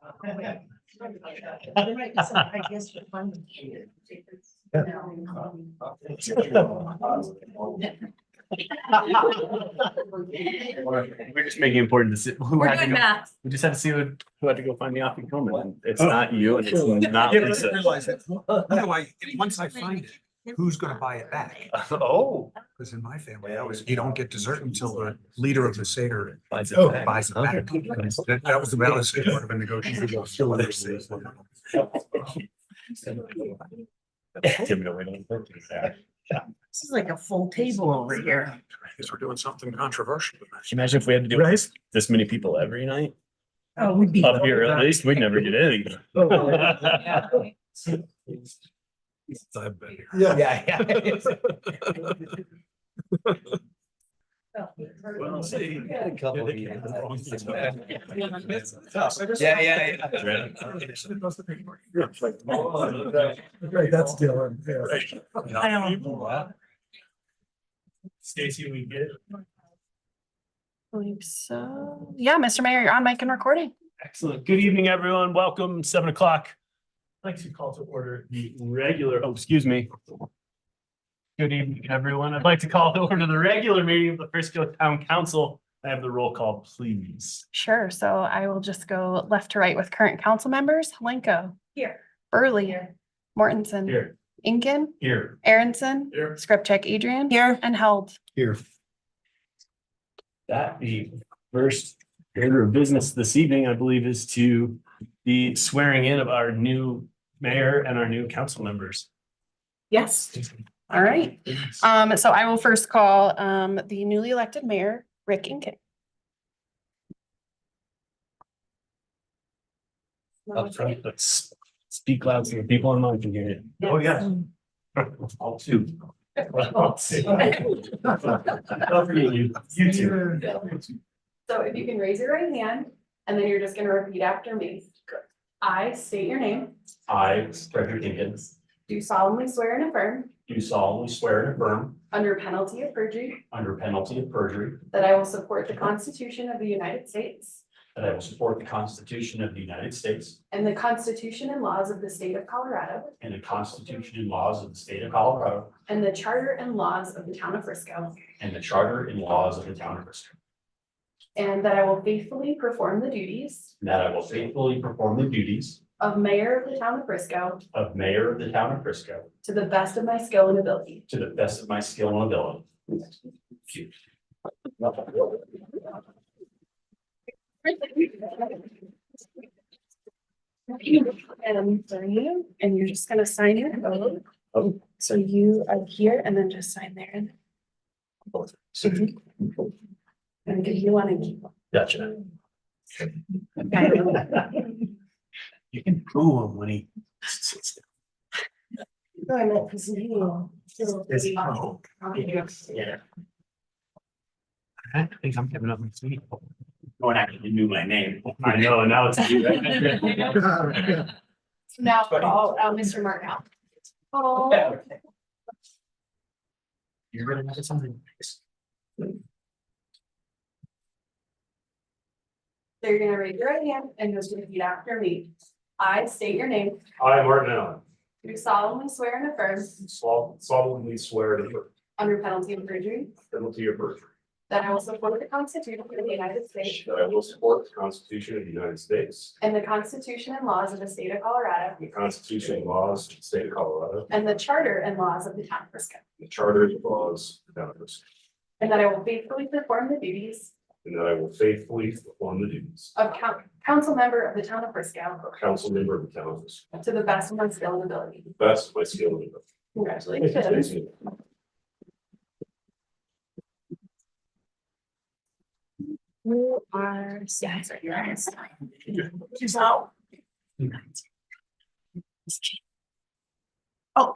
I guess you're fine. We're just making important decisions. We're doing math. We just had to see who had to go find the afikoman. It's not you and it's not Yeah, but I Lisa. realize that, otherwise, once I find it, who's gonna buy it back? Oh. Because in my family, that was, you don't get dessert until the leader of the Seder Buys it buys back. it back. That was the balance part of a negotiation. This is like a full table over here. Guess we're doing something controversial. Can you imagine if we had to do this many people every night? Oh, we'd be. Up here at least, we'd never get anything. I've been here. Yeah. Well, see. A couple of meetings. Yeah. Right, that's Dylan. Yeah. I don't. Stacy, we get it. Believe so. Yeah, Mr. Mayor, you're on mic and recording. Excellent. Good evening, everyone. Welcome, 7 o'clock. I'd like to call to order the regular, excuse me. Good evening, everyone. I'd like to call to order the regular meeting of the Frisco Town Council. I have the roll call, please. Sure. So I will just go left to right with current council members. Helenko. Here. Burley. Mortensen. Here. Inkin. Here. Aronson. Here. Scripcheck Adrian. Here. And Held. Here. That the first order of business this evening, I believe, is to the swearing in of our new mayor and our new council members. Yes. All right. So I will first call the newly elected mayor, Rick Inkin. Let's speak loud so the people online can hear you. Oh, yeah. All two. All two. Over you. You two. So if you can raise your right hand, and then you're just gonna repeat after me. I state your name, I, Frederick Jenkins, do solemnly swear and affirm, do solemnly swear and affirm, under penalty of perjury, under penalty of perjury, that I will support the Constitution of the United States that I will support the Constitution of the United States and the Constitution and laws of the state of Colorado and the Constitution and laws of the state of Colorado and the charter and laws of the town of Frisco, and the charter and laws of the town of Frisco. and that I will faithfully perform the duties And that I will faithfully perform the duties of mayor of the town of Frisco of mayor of the town of Frisco to the best of my skill and ability. to the best of my skill and ability. And for you, and you're just gonna sign your oath. Oh. So you are here and then just sign there and. And do you wanna keep? Gotcha. You can boo him when he sits No, I meant because you. Yeah. I think I'm giving up my seat. No one actually knew my name. I know, now it's you, right? Now, Mr. Martell. Oh. You're gonna have something. So you're gonna raise your right hand and just repeat after me. I state your name, I, Martin Allen, do solemnly swear and affirm, solemnly swear to the under penalty of perjury, penalty of perjury. that I will support the Constitution of the United States That I will support the Constitution of the United States, and the Constitution and laws of the state of Colorado, the Constitution and laws of the state of Colorado, and the charter and laws of the town of Frisco, the charter and laws of the town of Frisco, and that I will faithfully perform the duties and that I will faithfully perform the duties of council member of the town of Frisco of council member of the town of Frisco, to the best of my skill and ability. to the best of my skill and ability. Congratulations. You are, yeah, sorry, you're on this side. So. Oh.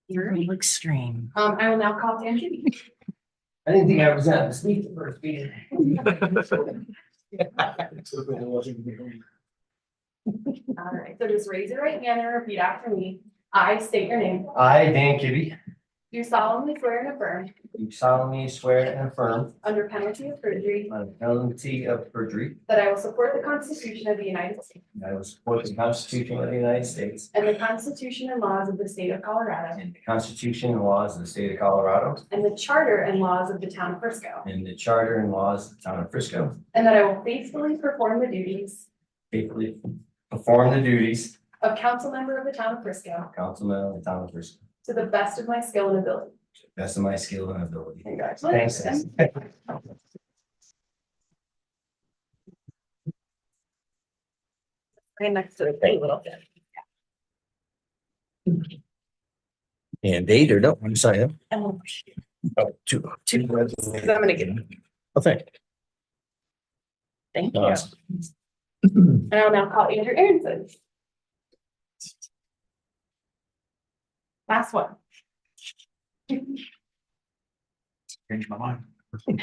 You're extreme. I will now call Dan Kitty. I didn't think I was gonna speak the first meeting. All right, so just raise your right hand and repeat after me. I state your name, I, Dan Kibbe, do solemnly swear and affirm, do solemnly swear and affirm under penalty of perjury, on penalty of perjury that I will support the Constitution of the United States that I will support the Constitution of the United States and the Constitution and laws of the state of Colorado and the Constitution and laws of the state of Colorado and the charter and laws of the town of Frisco, and the charter and laws of the town of Frisco, and that I will faithfully perform the duties faithfully perform the duties of council member of the town of Frisco of councilman of the town of Frisco, to the best of my skill and ability. to the best of my skill and ability. Congratulations. Right next to the thing a little bit. And date or no, I'm sorry. And we'll- Oh, two. I'm gonna get it. Okay. Thank you. Awesome. And I'll now call Andrew Aronson. Last one. Change my mind. Repeat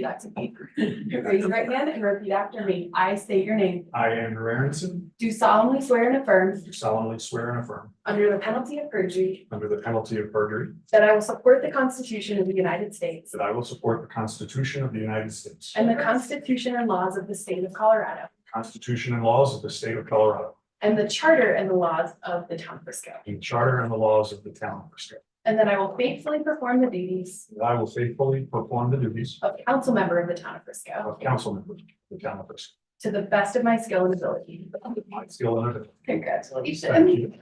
that to me. Raise your right hand and repeat after me. I state your name. I, Andrew Aronson, Do solemnly swear and affirm, do solemnly swear and affirm, under the penalty of perjury, under the penalty of perjury, that I will support the Constitution of the United States that I will support the Constitution of the United States, and the Constitution and laws of the state of Colorado, Constitution and laws of the state of Colorado, and the charter and the laws of the town of Frisco, and the charter and the laws of the town of Frisco. and that I will faithfully perform the duties That I will faithfully perform the duties of council member of the town of Frisco of council member of the town of Frisco. to the best of my skill and ability. My skill and ability. Congratulations. Thank you.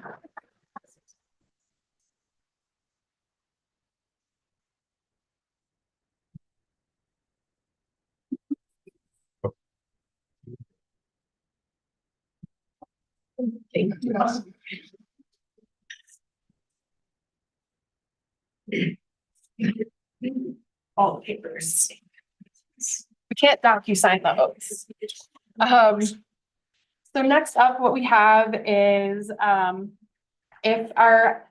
Thank you. All the papers. We can't docu-sign those. So next up, what we have is, if our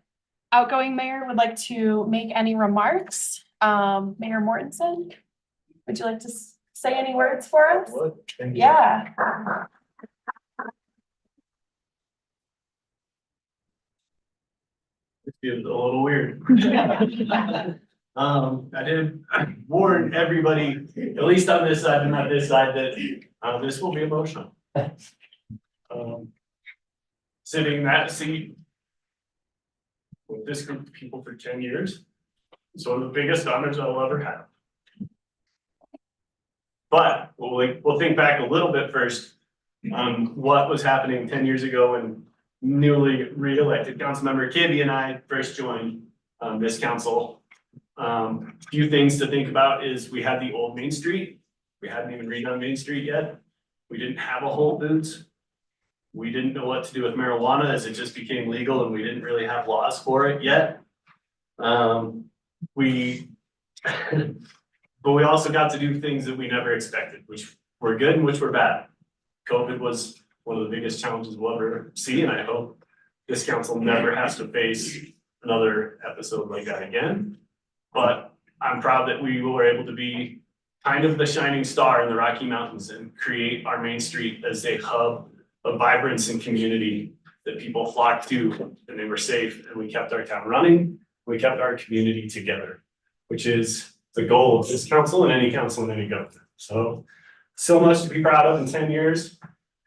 outgoing mayor would like to make any remarks, Mayor Mortensen, would you like to say any words for us? Thank you. Yeah. It feels a little weird. I did warn everybody, at least on this side and not this side, that this will be emotional. Sitting in that seat with this group of people for 10 years, it's one of the biggest honors I'll ever have. But we'll think back a little bit first on what was happening 10 years ago when newly re-elected Councilmember Kibbe and I first joined this council. Few things to think about is we had the old Main Street. We hadn't even redone Main Street yet. We didn't have a Whole Foods. We didn't know what to do with marijuana as it just became legal and we didn't really have laws for it yet. But we also got to do things that we never expected, which were good and which were bad. COVID was one of the biggest challenges we'll ever see, and I hope this council never has to face another episode like that again. But I'm proud that we were able to be kind of the shining star in the Rocky Mountains and create our Main Street as a hub of vibrance and community that people flocked to, and they were safe, and we kept our town running. We kept our community together, which is the goal of this council and any council in any government. So much to be proud of in 10 years.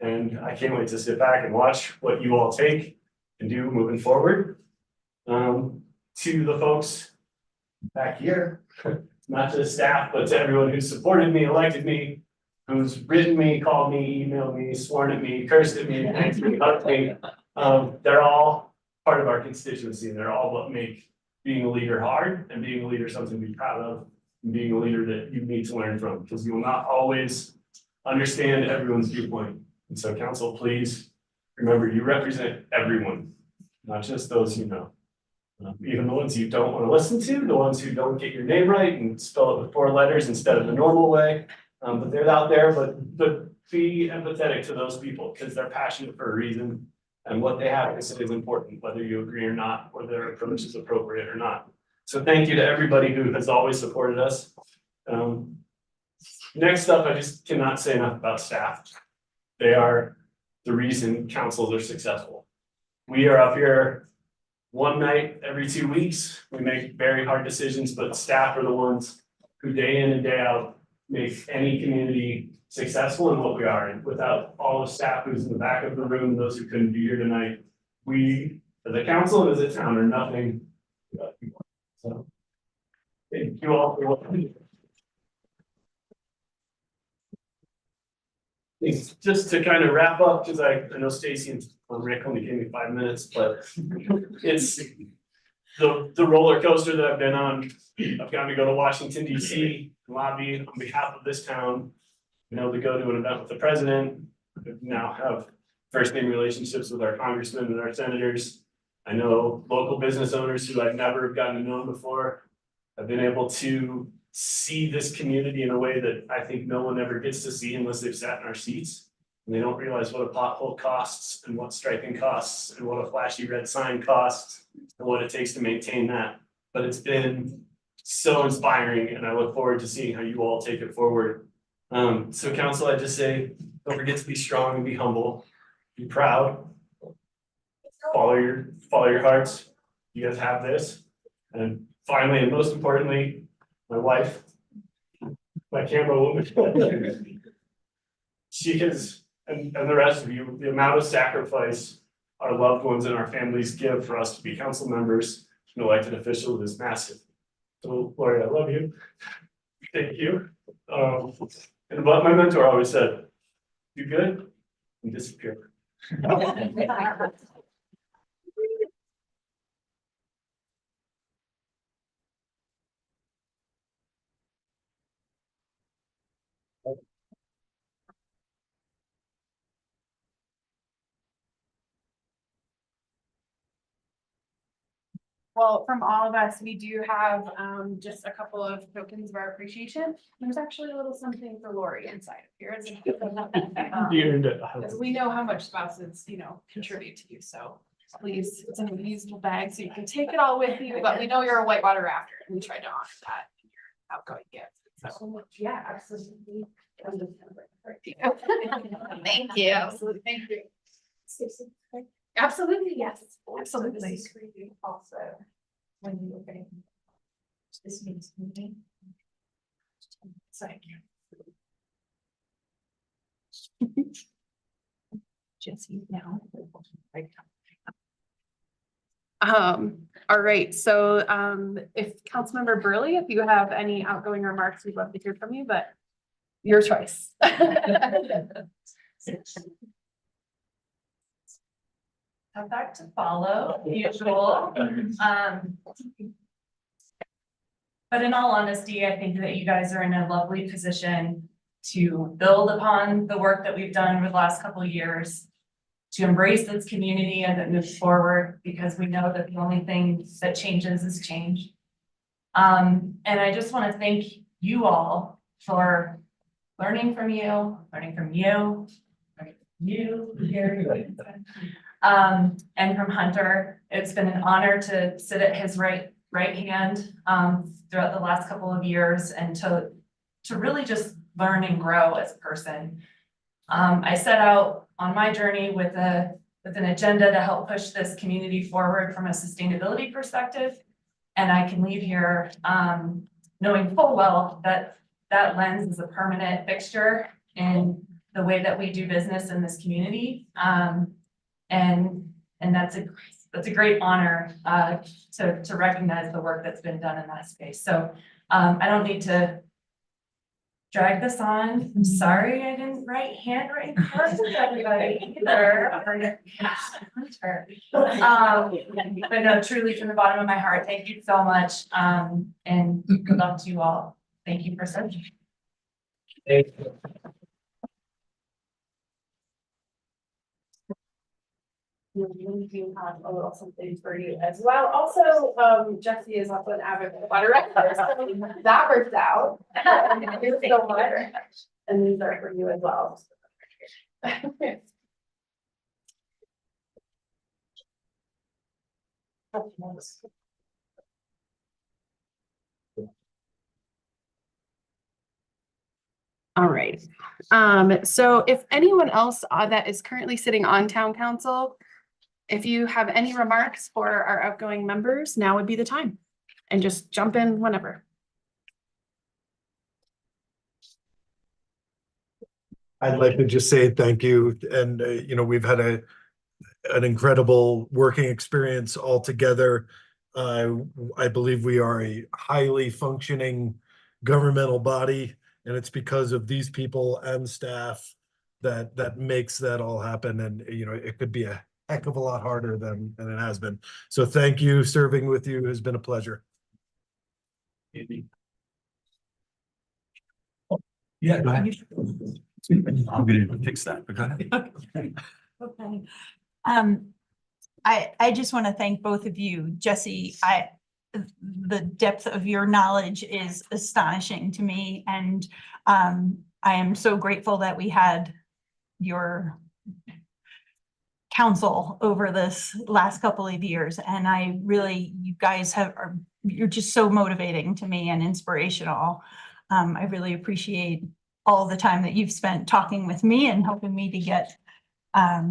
And I can't wait to sit back and watch what you all take and do moving forward. To the folks back here, not just staff, but to everyone who supported me, elected me, who's written me, called me, emailed me, sworn at me, cursed at me, thanked me, hugged me. They're all part of our constituency, and they're all what make being a leader hard and being a leader something to be proud of, and being a leader that you need to learn from, because you will not always understand everyone's viewpoint. And so council, please remember you represent everyone, not just those you know. Even the ones you don't want to listen to, the ones who don't get your name right and spell it with 4 letters instead of the normal way. But they're out there, but be empathetic to those people because they're passionate for a reason. And what they have to say is important, whether you agree or not, or their approach is appropriate or not. So thank you to everybody who has always supported us. Next up, I just cannot say enough about staff. They are the reason councils are successful. We are up here one night every 2 weeks. We make very hard decisions, but staff are the ones who day in and day out make any community successful in what we are. And without all the staff who's in the back of the room, those who couldn't be here tonight, we, as a council and as a town, are nothing without you. So thank you all for what you do. Thanks. Just to kind of wrap up, because I know Stacy and Rick only gave me 5 minutes, but it's the roller coaster that I've been on. I've gotten to go to Washington DC, lobby on behalf of this town. You know, to go to an event with the president. We now have first name relationships with our congressmen and our senators. I know local business owners who I've never gotten to know before. I've been able to see this community in a way that I think no one ever gets to see unless they've sat in our seats. And they don't realize what a pothole costs and what striping costs and what a flashy red sign costs and what it takes to maintain that. But it's been so inspiring and I look forward to seeing how you all take it forward. So council, I just say, don't forget to be strong and be humble, be proud. Follow your hearts. You guys have this. And finally, and most importantly, my wife, my camera woman. She has, and the rest of you, the amount of sacrifice our loved ones and our families give for us to be council members and elected officials is massive. So Lori, I love you. Thank you. And what my mentor always said, do good and disappear. Well, from all of us, we do have just a couple of tokens of our appreciation. There's actually a little something for Lori inside of here. You earned it. Because we know how much spouses, contribute to you, so please, it's in a reusable bag, so you can take it all with you, but we know you're a Whitewater Rafter, and we tried to honor that in your outgoing gift. So, yeah, absolutely. Thank you. Absolutely, thank you. Absolutely, yes, absolutely. Also, when you look at this means moving. Thank you. Jesse, now. All right, so if Councilmember Burley, if you have any outgoing remarks, we'd love to hear from you, but your choice. Have back to follow, usual. But in all honesty, I think that you guys are in a lovely position to build upon the work that we've done over the last couple of years, to embrace this community as it moves forward, because we know that the only thing that changes is change. And I just want to thank you all for learning from you, and from Hunter. It's been an honor to sit at his right hand throughout the last couple of years and to really just learn and grow as a person. I set out on my journey with an agenda to help push this community forward from a sustainability perspective. And I can leave here knowing full well that that lens is a permanent fixture in the way that we do business in this community. And that's a great honor to recognize the work that's been done in that space. So I don't need to drag this on. I'm sorry I didn't write handwritten cards with everybody either. But no, truly from the bottom of my heart, thank you so much. And good luck to you all. Thank you for serving. Thank you. We do have a little something for you as well. Also, Jesse is also an avid water rector, so that works out. Thank you so much. And these are for you as well. All right. So if anyone else that is currently sitting on town council if you have any remarks for our outgoing members, now would be the time. And just jump in whenever. I'd like to just say thank you. And, we've had an incredible working experience all together. I believe we are a highly functioning governmental body, and it's because of these people and staff that makes that all happen. And, it could be a heck of a lot harder than it has been. So thank you. Serving with you has been a pleasure. Yeah, go ahead. I'm gonna fix that, but go ahead. Okay. I just want to thank both of you. Jesse, the depth of your knowledge is astonishing to me, and I am so grateful that we had your counsel over this last couple of years. And you guys you're just so motivating to me and inspirational. I really appreciate all the time that you've spent talking with me and helping me to get a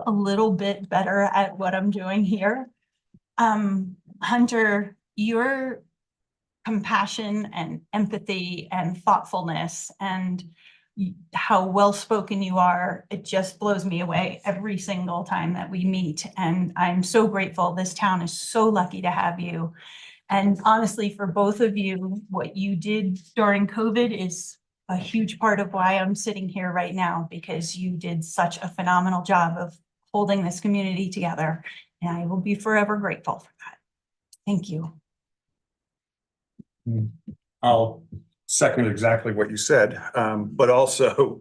little bit better at what I'm doing here. Hunter, your compassion and empathy and thoughtfulness and how well-spoken you are, it just blows me away every single time that we meet. And I'm so grateful. This town is so lucky to have you. And honestly, for both of you, what you did during COVID is a huge part of why I'm sitting here right now, because you did such a phenomenal job of holding this community together. And I will be forever grateful for that. Thank you. I'll second exactly what you said, but also,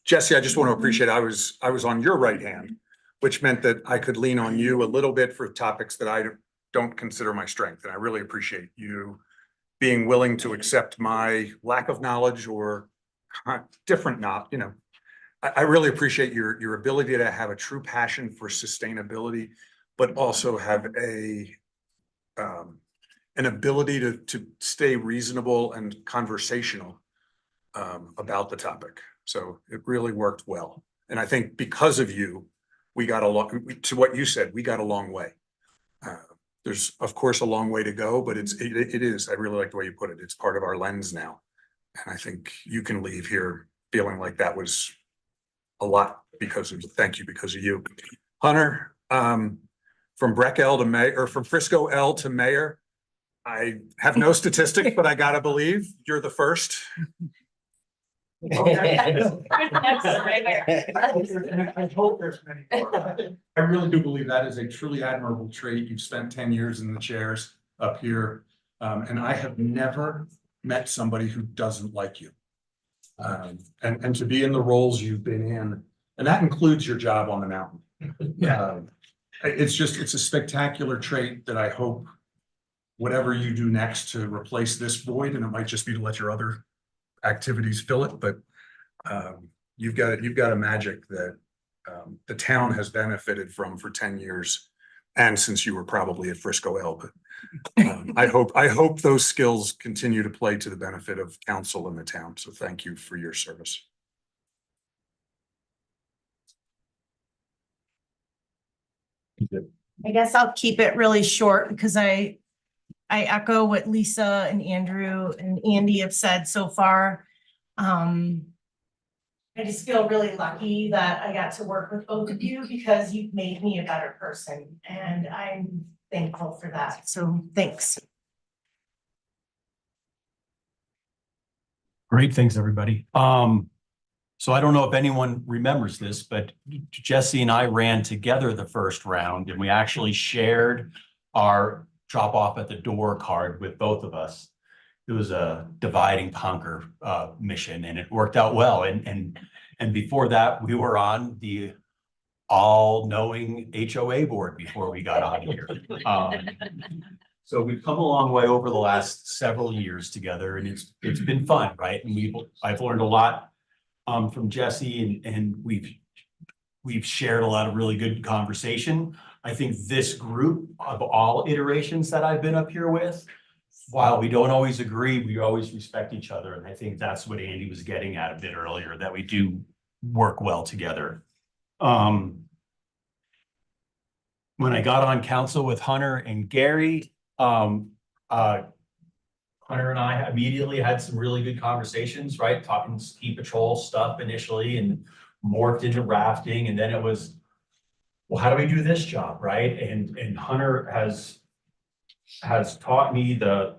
Jesse, I just want to appreciate I was on your right hand, which meant that I could lean on you a little bit for topics that I don't consider my strength. And I really appreciate you being willing to accept my lack of knowledge or different I really appreciate your ability to have a true passion for sustainability, but also have an ability to stay reasonable and conversational about the topic. So it really worked well. And I think because of you, we got to what you said, we got a long way. There's of course a long way to go, but it is, I really like the way you put it. It's part of our lens now. And I think you can leave here feeling like that was a lot because of you. Hunter, from Breck L to mayor, or from Frisco L to mayor, I have no statistics, but I gotta believe you're the first. Next, I hope there's many more. I really do believe that is a truly admirable trait. You've spent 10 years in the chairs up here. And I have never met somebody who doesn't like you. And to be in the roles you've been in, and that includes your job on the mountain. It's a spectacular trait that I hope whatever you do next to replace this void, and it might just be to let your other activities fill it, but you've got a magic that the town has benefited from for 10 years, and since you were probably at Frisco L. But I hope those skills continue to play to the benefit of council and the town. So thank you for your service. I guess I'll keep it really short because I echo what Lisa and Andrew and Andy have said so far. I just feel really lucky that I got to work with both of you because you've made me a better person, and I'm thankful for that. So thanks. Great, thanks, everybody. So I don't know if anyone remembers this, but Jesse and I ran together the first round, and we actually shared our drop off at the door card with both of us. It was a divide and conquer mission, and it worked out well. And before that, we were on the all-knowing HOA board before we got on here. So we've come a long way over the last several years together, and it's been fun, right? And I've learned a lot from Jesse, and we've shared a lot of really good conversation. I think this group of all iterations that I've been up here with, while we don't always agree, we always respect each other. And I think that's what Andy was getting at a bit earlier, that we do work well together. when I got on council with Hunter and Gary, Hunter and I immediately had some really good conversations, right? Talking ski patrol stuff initially and morphed into rafting. And then it was, well, how do we do this job, right? And Hunter has taught me the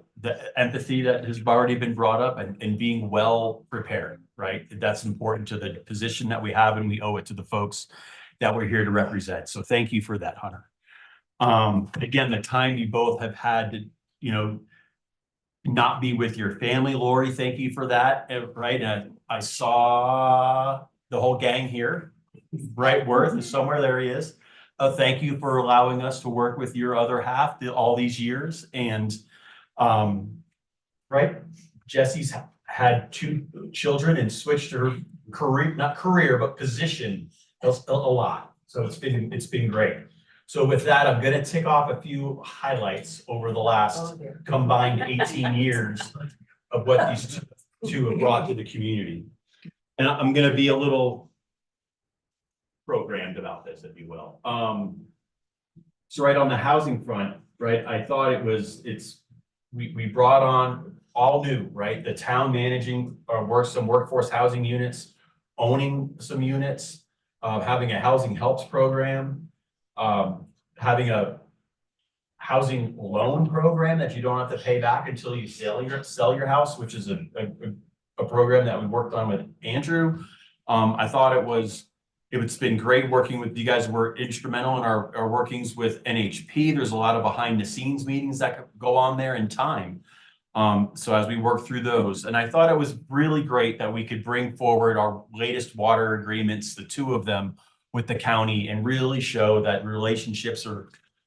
empathy that has already been brought up and being well prepared, right? That's important to the position that we have, and we owe it to the folks that we're here to represent. So thank you for that, Hunter. Again, the time you both have had to, you know, not be with your family, Lori, thank you for that, right? And I saw the whole gang here. Right, Worth is somewhere, there he is. Thank you for allowing us to work with your other half all these years. And right, Jesse's had 2 children and switched her career, not career, but position a lot. So it's been great. So with that, I'm gonna tick off a few highlights over the last combined 18 years of what these two have brought to the community. And I'm gonna be a little programmed about this, if you will. So right on the housing front, right, I thought we brought on all new, right? The town managing some workforce housing units, owning some units, having a housing helps program, having a housing loan program that you don't have to pay back until you sell your house, which is a program that we worked on with Andrew. I thought it's been great working with you guys. Were instrumental in our workings with NHP. There's a lot of behind the scenes meetings that go on there in time. So as we work through those, and I thought it was really great that we could bring forward our latest water agreements, the 2 of them with the county, and really show that relationships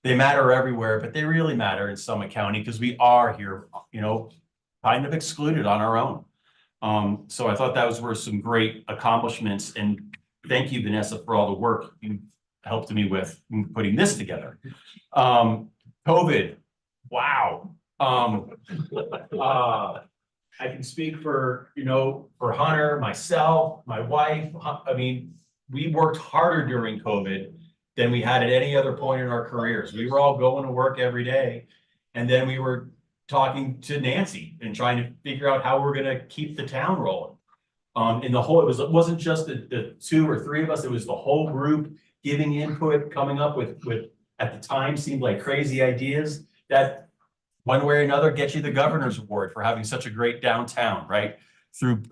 they matter everywhere, but they really matter in Summit County because we are here, you know, kind of excluded on our own. So I thought those were some great accomplishments, and thank you, Vanessa, for all the work you helped me with in putting this together. COVID, wow. I can speak for Hunter, myself, my wife. I mean, we worked harder during COVID than we had at any other point in our careers. We were all going to work every day. And then we were talking to Nancy and trying to figure out how we're going to keep the town rolling. And the whole, it wasn't just the 2 or 3 of us, it was the whole group giving input, coming up with at the time seemed like crazy ideas that one way or another get you the governor's award for having such a great downtown, right? Through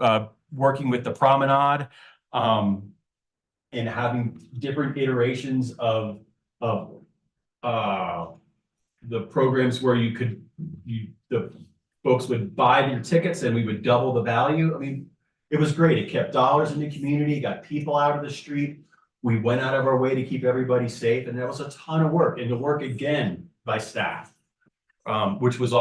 working with the promenade and having different iterations of the programs where the folks would buy your tickets and we would double the value. I mean, it was great. It kept dollars in the community, got people out of the street. We went out of our way to keep everybody safe, and that was a ton of work, and the work again by staff, which was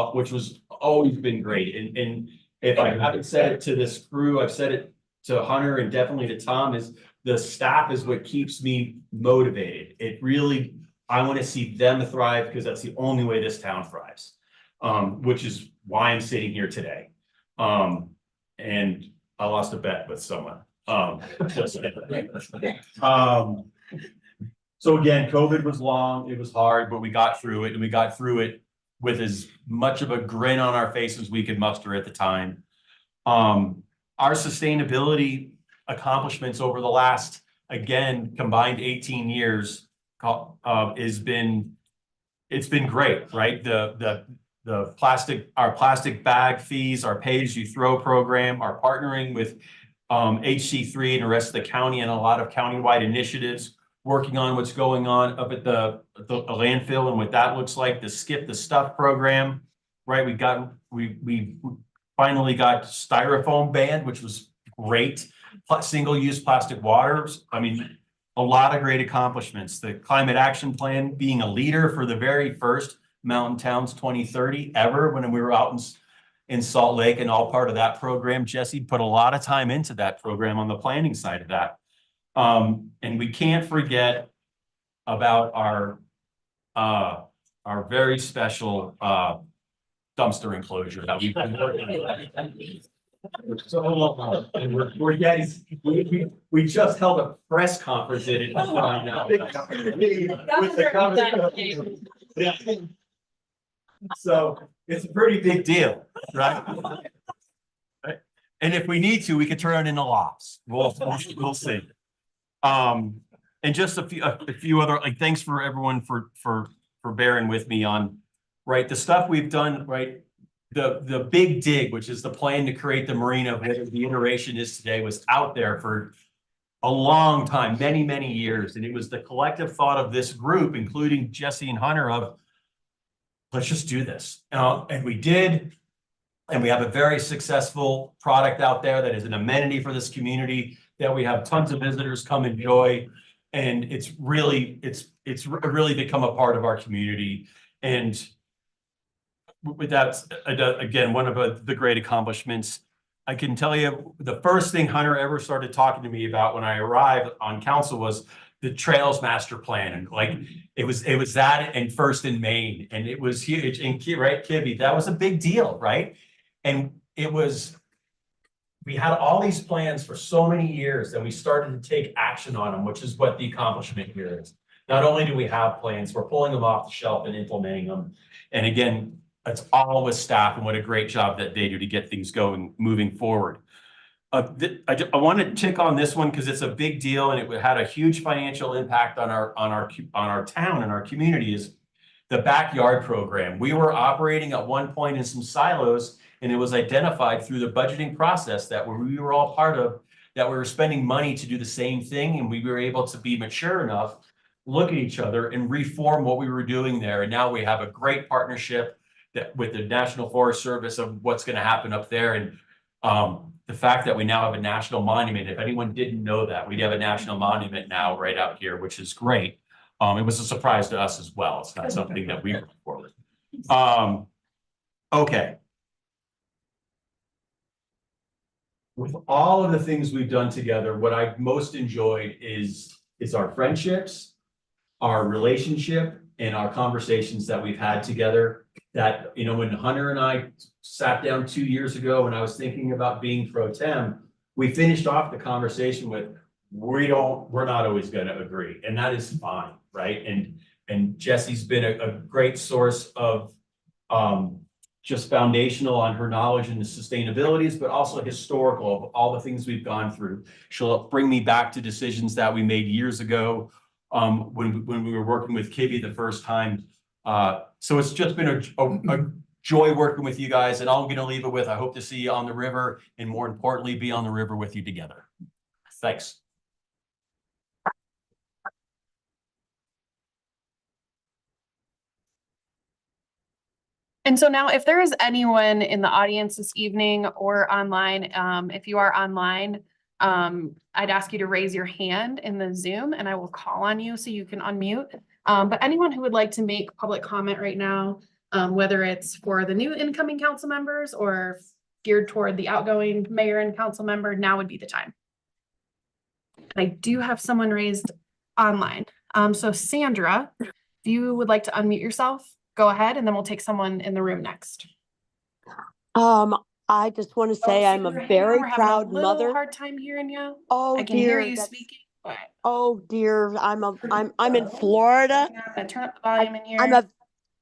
always been great. And if I haven't said it to this crew, I've said it to Hunter and definitely to Tom, is the staff is what keeps me motivated. It really, I want to see them thrive because that's the only way this town thrives, which is why I'm sitting here today. And I lost a bet with someone. So again, COVID was long, it was hard, but we got through it, and we got through it with as much of a grin on our face as we could muster at the time. Our sustainability accomplishments over the last, again, combined 18 years it's been great, right? Our plastic bag fees, our pay as you throw program, our partnering with HC3 and the rest of the county and a lot of countywide initiatives, working on what's going on up at the landfill and what that looks like, the Skip the Stuff program, right? We finally got styrofoam banned, which was great. Single-use plastic waters. I mean, a lot of great accomplishments. The climate action plan being a leader for the very first Mountain Towns 2030 ever when we were out in Salt Lake and all part of that program. Jesse put a lot of time into that program on the planning side of that. And we can't forget about our very special dumpster enclosure that we've been working on. So, and we're getting, we just held a press conference in it. Now. With the governor. Yeah. So it's a pretty big deal, right? Right? And if we need to, we could turn it into lots. We'll see. And just a few other, like, thanks for everyone for bearing with me on, right, the stuff we've done, right? The big dig, which is the plan to create the marina, whatever the iteration is today, was out there for a long time, many, many years. And it was the collective thought of this group, including Jesse and Hunter, of let's just do this. And we did. And we have a very successful product out there that is an amenity for this community that we have tons of visitors come enjoy. And it's really become a part of our community. And with that, again, one of the great accomplishments, I can tell you the first thing Hunter ever started talking to me about when I arrived on council was the Trails Master Plan. And like, it was that and First in Maine, and it was huge. And right, Kibby, that was a big deal, right? And we had all these plans for so many years that we started to take action on them, which is what the accomplishment here is. Not only do we have plans, we're pulling them off the shelf and implementing them. And again, it's all with staff, and what a great job that they do to get things going, moving forward. I want to tick on this one because it's a big deal, and it had a huge financial impact on our town and our community. Is the backyard program. We were operating at one point in some silos, and it was identified through the budgeting process that we were all part of, that we were spending money to do the same thing, and we were able to be mature enough, look at each other, and reform what we were doing there. And now we have a great partnership with the National Forest Service of what's going to happen up there. And the fact that we now have a national monument, if anyone didn't know that, we'd have a national monument now right out here, which is great. It was a surprise to us as well. It's not something that we look forward. Okay. With all of the things we've done together, what I've most enjoyed is our friendships, our relationship, and our conversations that we've had together. That, you know, when Hunter and I sat down 2 years ago when I was thinking about being pro tem, we finished off the conversation with, we're not always going to agree, and that is fine, right? And Jesse's been a great source of just foundational on her knowledge and the sustainabilities, but also historical of all the things we've gone through. She'll bring me back to decisions that we made years ago when we were working with Kibby the first time. So it's just been a joy working with you guys, and I'm going to leave it with, I hope to see you on the river, and more importantly, be on the river with you together. Thanks. And so now, if there is anyone in the audience this evening or online, if you are online, I'd ask you to raise your hand in the Zoom and I will call on you so you can unmute. But anyone who would like to make public comment right now, whether it's for the new incoming council members or geared toward the outgoing mayor and council member, now would be the time. I do have someone raised online. So Sandra, if you would like to unmute yourself, go ahead, and then we'll take someone in the room next. I just want to say I'm a very proud mother. Hard time hearing you. Oh I can hear dear, you speaking. But oh dear, I'm in Florida. turn up the volume in here.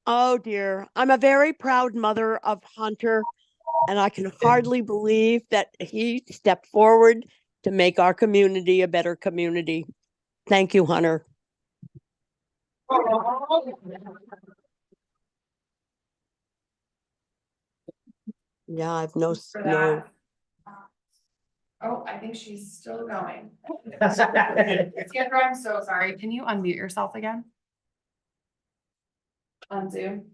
Oh dear, I'm a very proud mother of Hunter, and I can hardly believe that he stepped forward to make our community a better community. Thank you, Hunter. Yeah, I've no. Oh, I think she's still going. Sandra, I'm so sorry. Can you unmute yourself again? On Zoom.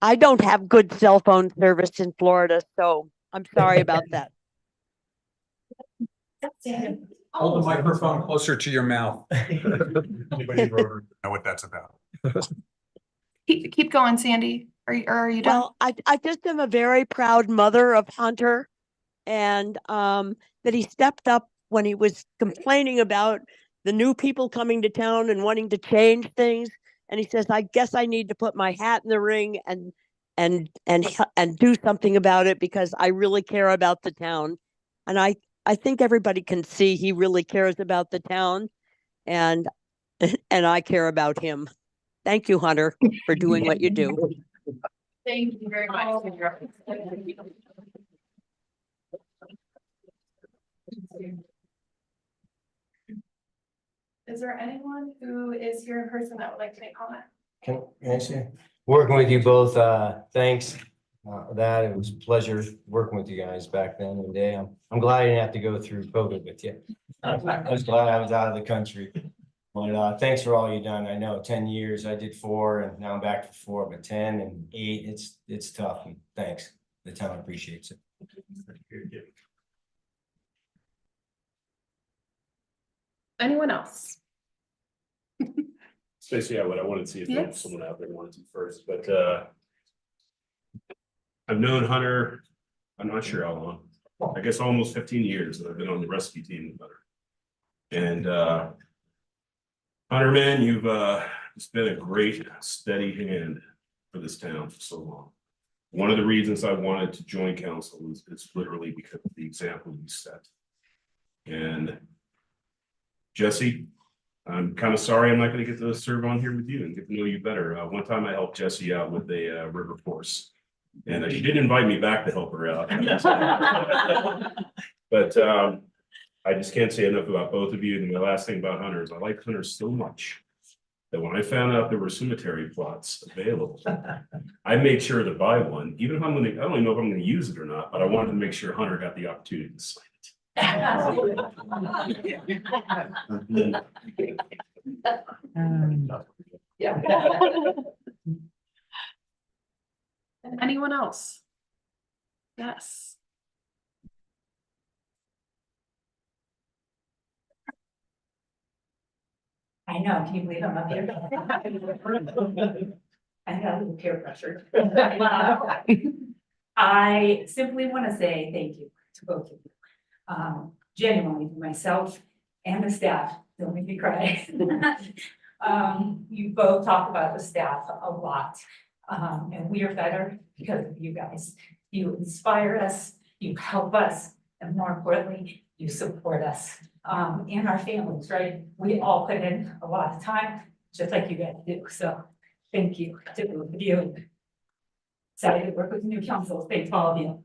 I don't have good cell phone service in Florida, so I'm sorry about that. Hold the microphone closer to your mouth. Anybody in Rotary know what that's about? Keep going, Sandy. Are you done? Well, I just am a very proud mother of Hunter, and that he stepped up when he was complaining about the new people coming to town and wanting to change things. And he says, I guess I need to put my hat in the ring and and do something about it because I really care about the town. And I think everybody can see he really cares about the town and, and I care about him. Thank you, Hunter, for doing what you do. Thank you very much. Is there anyone who is here in person that would like to make comment? Can I say, working with you both, thanks. That it was a pleasure working with you guys back then in the day. I'm glad I didn't have to go through COVID with you. I was glad I was out of the country. But thanks for all you've done. I know 10 years, I did 4 and now I'm back for 4, but 10 and 8, it's tough. And thanks. The town appreciates it. Anyone else? Basically, what I wanted to see if there was Yes. someone out there wanted to first, but I've known Hunter, I'm not sure how long, I guess almost 15 years that I've been on the rescue team with Hunter. And Hunter, man, you've just been a great steady hand for this town for so long. One of the reasons I wanted to join council is literally because of the example you set. And Jesse, I'm kind of sorry I'm not going to get to serve on here with you and get to know you better. One time I helped Jesse out with a river course, and she didn't invite me back to help her out. But I just can't say enough about both of you. And the last thing about Hunter is I like Hunter so much that when I found out there were cemetery plots available, I made sure to buy one, even if I don't even know if I'm going to use it or not, but I wanted to make sure Hunter got the opportunity to sign it. Yeah. And anyone else? Yes. I know, can you believe I'm up here? I got a little peer pressure. I simply want to say thank you to both of you. Genuinely, for myself and the staff, don't make me cry. You both talk about the staff a lot. And we are better because of you guys. You inspire us, you help us, and more importantly, you support us. And our families, right? We all put in a lot of time, just like you guys do. So thank you to both of you. Excited to work with the new council. Thanks to all of you.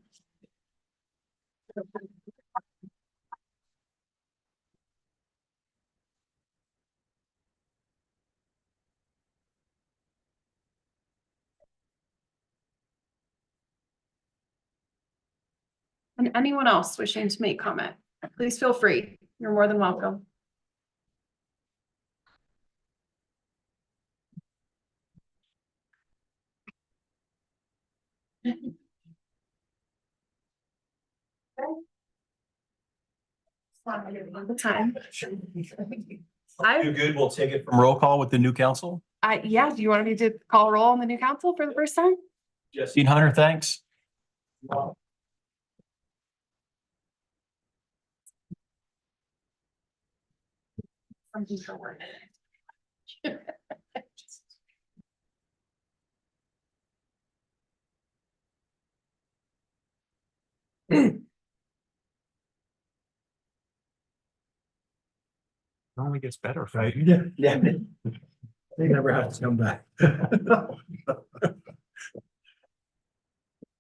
And anyone else wishing to make comment, please feel free. You're more than welcome. The time. You're good. We'll take it from roll call with the new council. Yeah, do you want me to call roll on the new council for the first time? Jesse and Hunter, thanks. Something for work. Only gets better, right? Yeah. They never have to come back.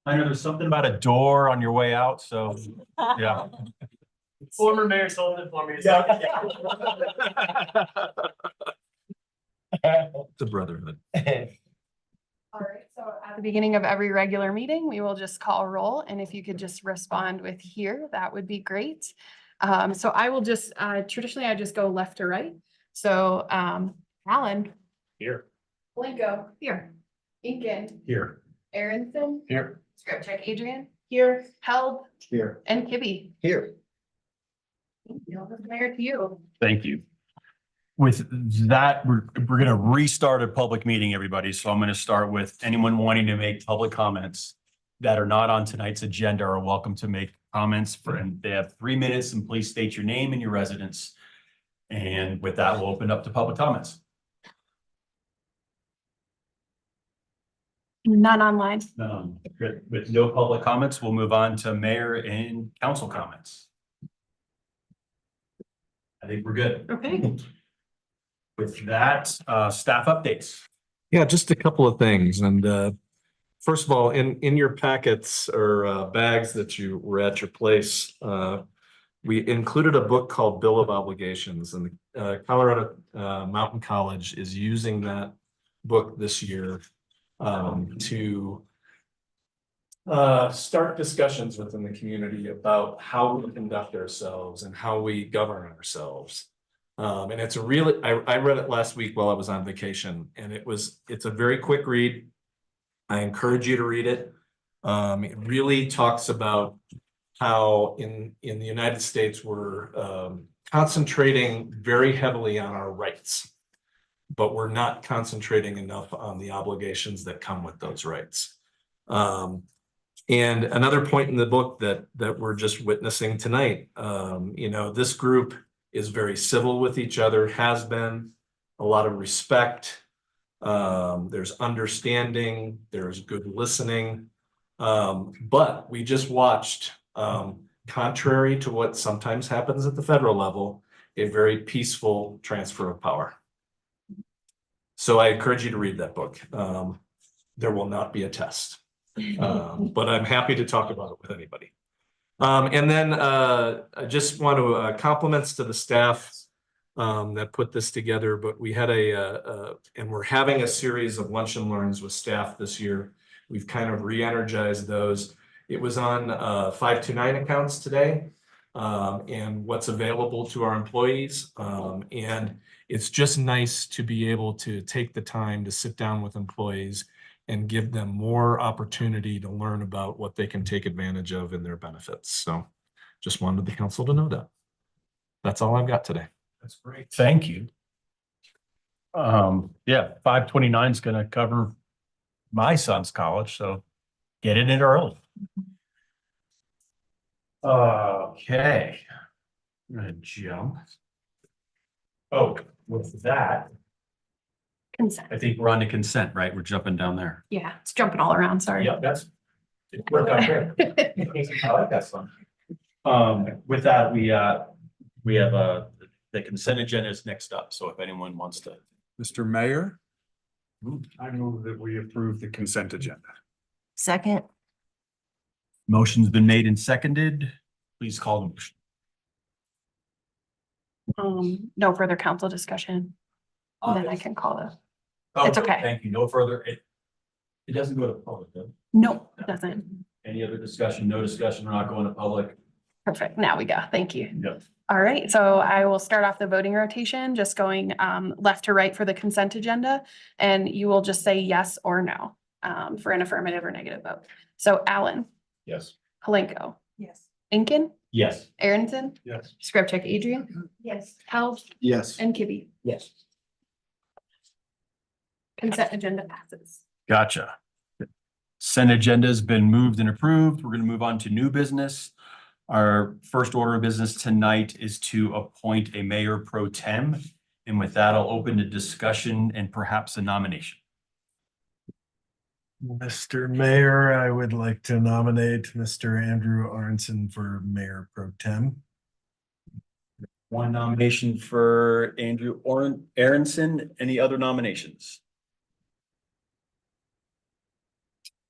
I know there's something about a door on your way out, so, yeah. Former Mayor Sullivan for me. It's a brotherhood. All right, so at the beginning of every regular meeting, we will just call roll, and if you could just respond with here, that would be great. So I will just, traditionally, I just go left to right. So, Alan. Here. Blanco. Here. Incan. Here. Aronson. Here. Script check Adrian. Here. Held. Here. And Kibbe. Here. Mayor to you. Thank you. With that, we're going to restart a public meeting, everybody. So I'm going to start with anyone wanting to make public comments that are not on tonight's agenda are welcome to make comments and they have 3 minutes, and please state your name and your residence. And with that, we'll open up to public comments. None online. With no public comments, we'll move on to mayor and council comments. I think we're good. Okay. With that, staff updates. Yeah, just a couple of things. And first of all, in your packets or bags that you were at your place, we included a book called Bill of Obligations, and Colorado Mountain College is using that book this year to start discussions within the community about how we conduct ourselves and how we govern ourselves. And it's a really, I read it last week while I was on vacation, and it's a very quick read. I encourage you to read it. It really talks about how in the United States, we're concentrating very heavily on our rights, but we're not concentrating enough on the obligations that come with those rights. And another point in the book that we're just witnessing tonight, this group is very civil with each other, has been a lot of respect. There's understanding, there's good listening. But we just watched, contrary to what sometimes happens at the federal level, a very peaceful transfer of power. So I encourage you to read that book. There will not be a test, but I'm happy to talk about it with anybody. And then I just want to compliments to the staff that put this together, but we had and we're having a series of lunch and learns with staff this year. We've kind of re-energized those. It was on 529 accounts today and what's available to our employees. And it's just nice to be able to take the time to sit down with employees and give them more opportunity to learn about what they can take advantage of in their benefits. So just wanted the council to know that. That's all I've got today. That's great. Thank you. Yeah, 529 is going to cover my son's college, so get in it early. Okay. I'm gonna jump. Oh, with that, Consent. I think we're on to consent, right? We're jumping down there. Yeah, it's jumping all around, sorry. Yeah, it worked out great. I like that song. With that, we have the consent agenda is next up. So if anyone wants to. Mr. Mayor, I move that we approve the consent agenda. Second. Motion's been made and seconded. Please call the motion. No further council discussion. Then I can call the, Oh, it's okay. Thank you. No further. It doesn't go to public, does it? no, it doesn't. Any other discussion? No discussion. We're not going to public. Perfect. Now we go. Thank you. Yep. All right, so I will start off the voting rotation, just going left to right for the consent agenda. And you will just say yes or no for an affirmative or negative vote. So Allen, Yes. Halenko, Yes. Inkin, Yes. Aronson, Yes. Scripcheck, Adrian, Yes. Held, Yes. and Kibbe. Yes. Consent agenda passes. Gotcha. Consent agenda has been moved and approved. We're going to move on to new business. Our first order of business tonight is to appoint a mayor pro tem. And with that, I'll open the discussion and perhaps a nomination. Mr. Mayor, I would like to nominate Mr. Andrew Aronson for Mayor Pro Tem. One nomination for Andrew Aronson. Any other nominations?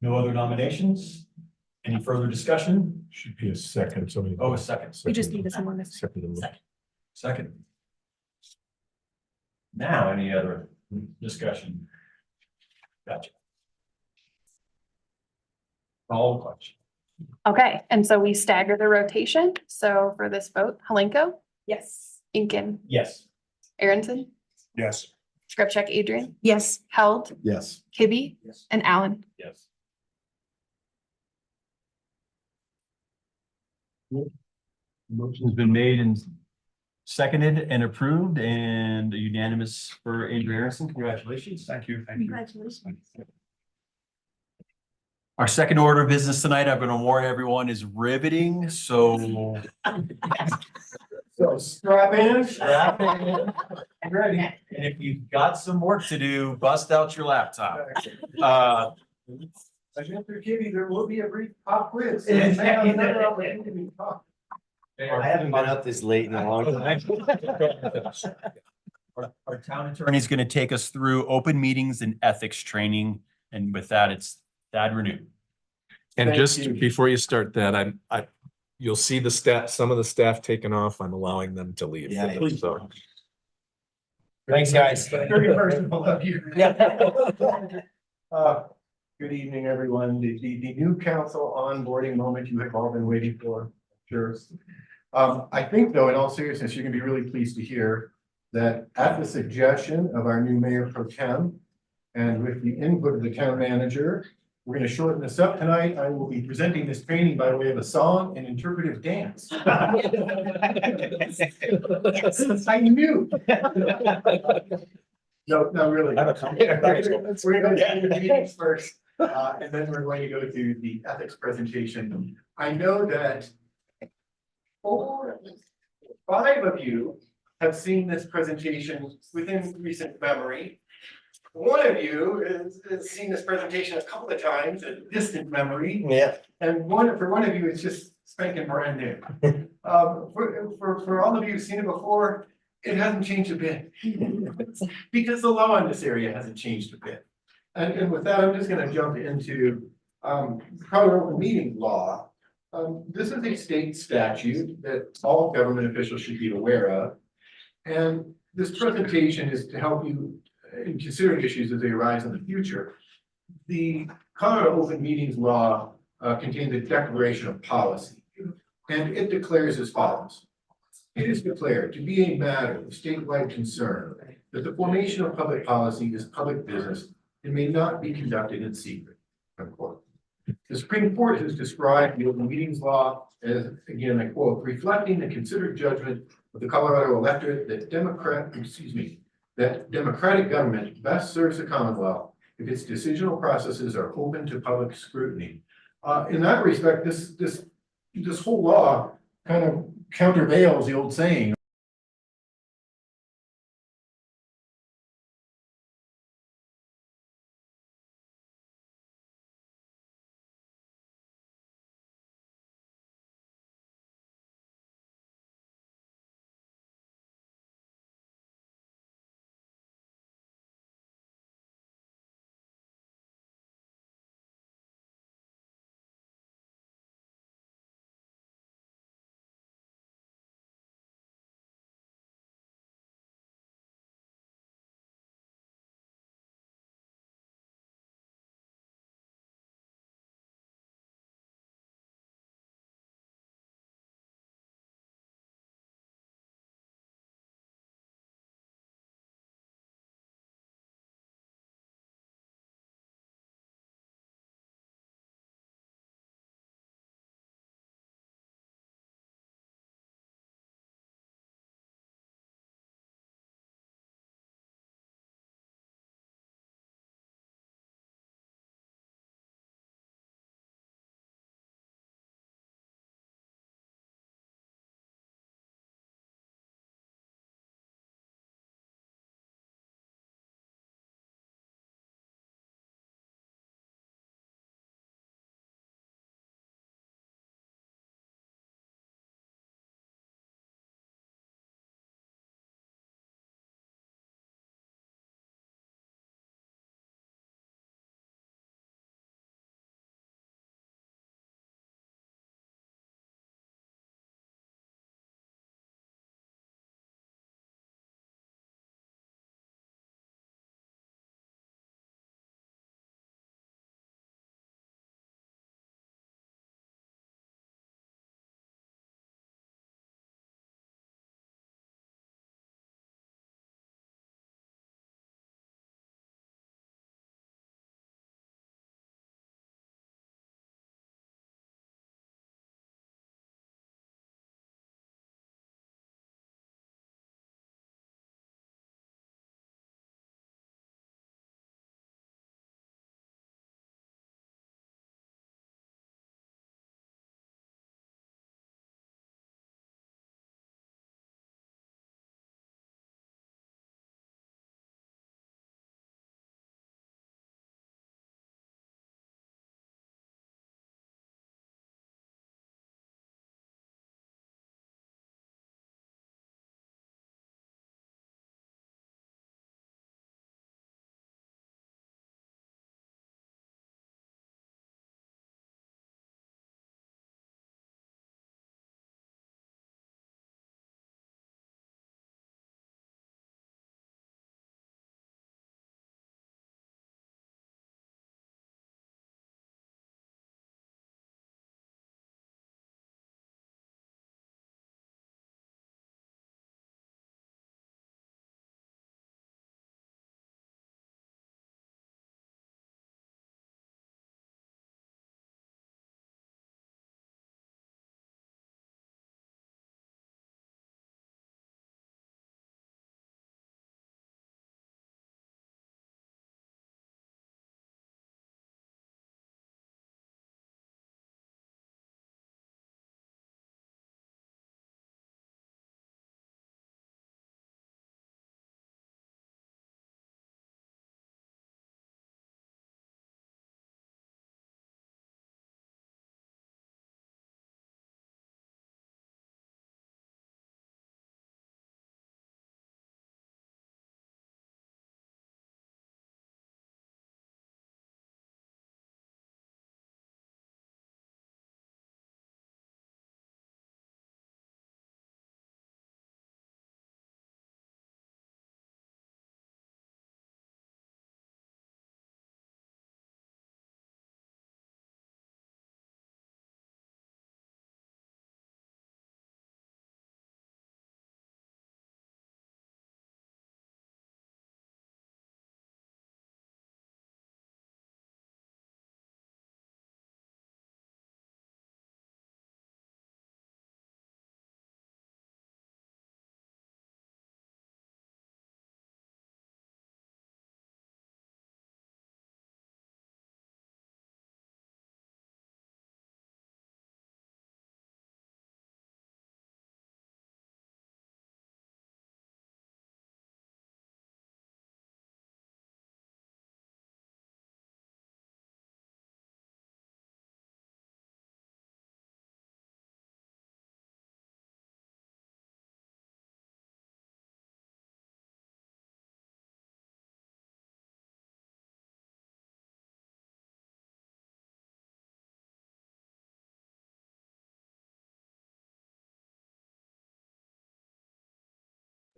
No other nominations? Any further discussion? Should be a second, so. Oh, a second. We just need someone to. Second. Now, any other discussion? Gotcha. Call the question. Okay, and so we stagger the rotation. So for this vote, Halenko, Yes. Inkin, Yes. Aronson, Yes. Scripcheck, Adrian, Yes. Held, Yes. Kibbe, Yes. and Allen. Yes. Motion's been made and seconded and approved and unanimous for Andrew Aronson. Congratulations. Thank you. Thank you. Congratulations. Our second order of business tonight, I'm going to warn everyone, is riveting. So strap in. Ready. And if you've got some work to do, bust out your laptop. After Kitty, there will be a brief pop quiz. I haven't been up this late in a long time. Our town attorney is going to take us through open meetings and ethics training. And with that, it's Thad Renew. And Thank just you. before you start that, you'll see the staff, some of the staff taking off. I'm allowing them to leave. Yeah, yeah. So. Thanks, guys. Very personal of you. Good evening, everyone. The new council onboarding moment you have all been waiting for, sure. I think though, in all seriousness, you're gonna be really pleased to hear that at the suggestion of our new mayor pro tem and with the input of the town manager, we're gonna shorten this up tonight. I will be presenting this training by way of a song and interpretive dance. I knew. No, really. We're gonna do the meetings first, and then we're going to go to the ethics presentation. I know that 5 of you have seen this presentation within recent memory. One of you has seen this presentation a couple of times in distant memory. Yeah. And for one of you, it's just spanking brand new. For all of you who've seen it before, it hasn't changed a bit. Because the law in this area hasn't changed a bit. And with that, I'm just gonna jump into Colorado Open Meeting Law. This is a state statute that all government officials should be aware of. And this presentation is to help you in considering issues as they arise in the future. The Colorado Open Meetings Law contains a declaration of policy, and it declares as follows. It is declared to be a matter of statewide concern that the formation of public policy is public business and may not be conducted in secret. Unquote. The Supreme Court has described the Open Meetings Law as, again, I quote, reflecting the considered judgment of the Colorado electorate that democratic government best serves the Commonwealth if its decisional processes are open to public scrutiny. In that respect, this whole law kind of countervails the old saying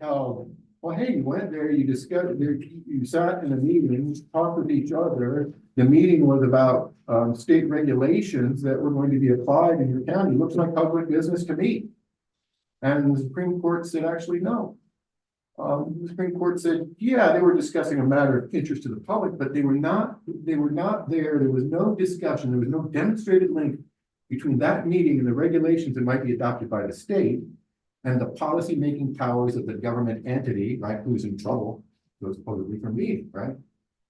how, well, hey, you went there, you discussed, you sat in a meeting, talked with each other. The meeting was about state regulations that were going to be applied in your county. Looks like public business to me. And the Supreme Court said, actually, no. The Supreme Court said, yeah, they were discussing a matter of interest to the public, but they were not there. There was no discussion. There was no demonstrated link between that meeting and the regulations that might be adopted by the state and the policy-making powers of the government entity, right, who's in trouble, those supposedly from me, right?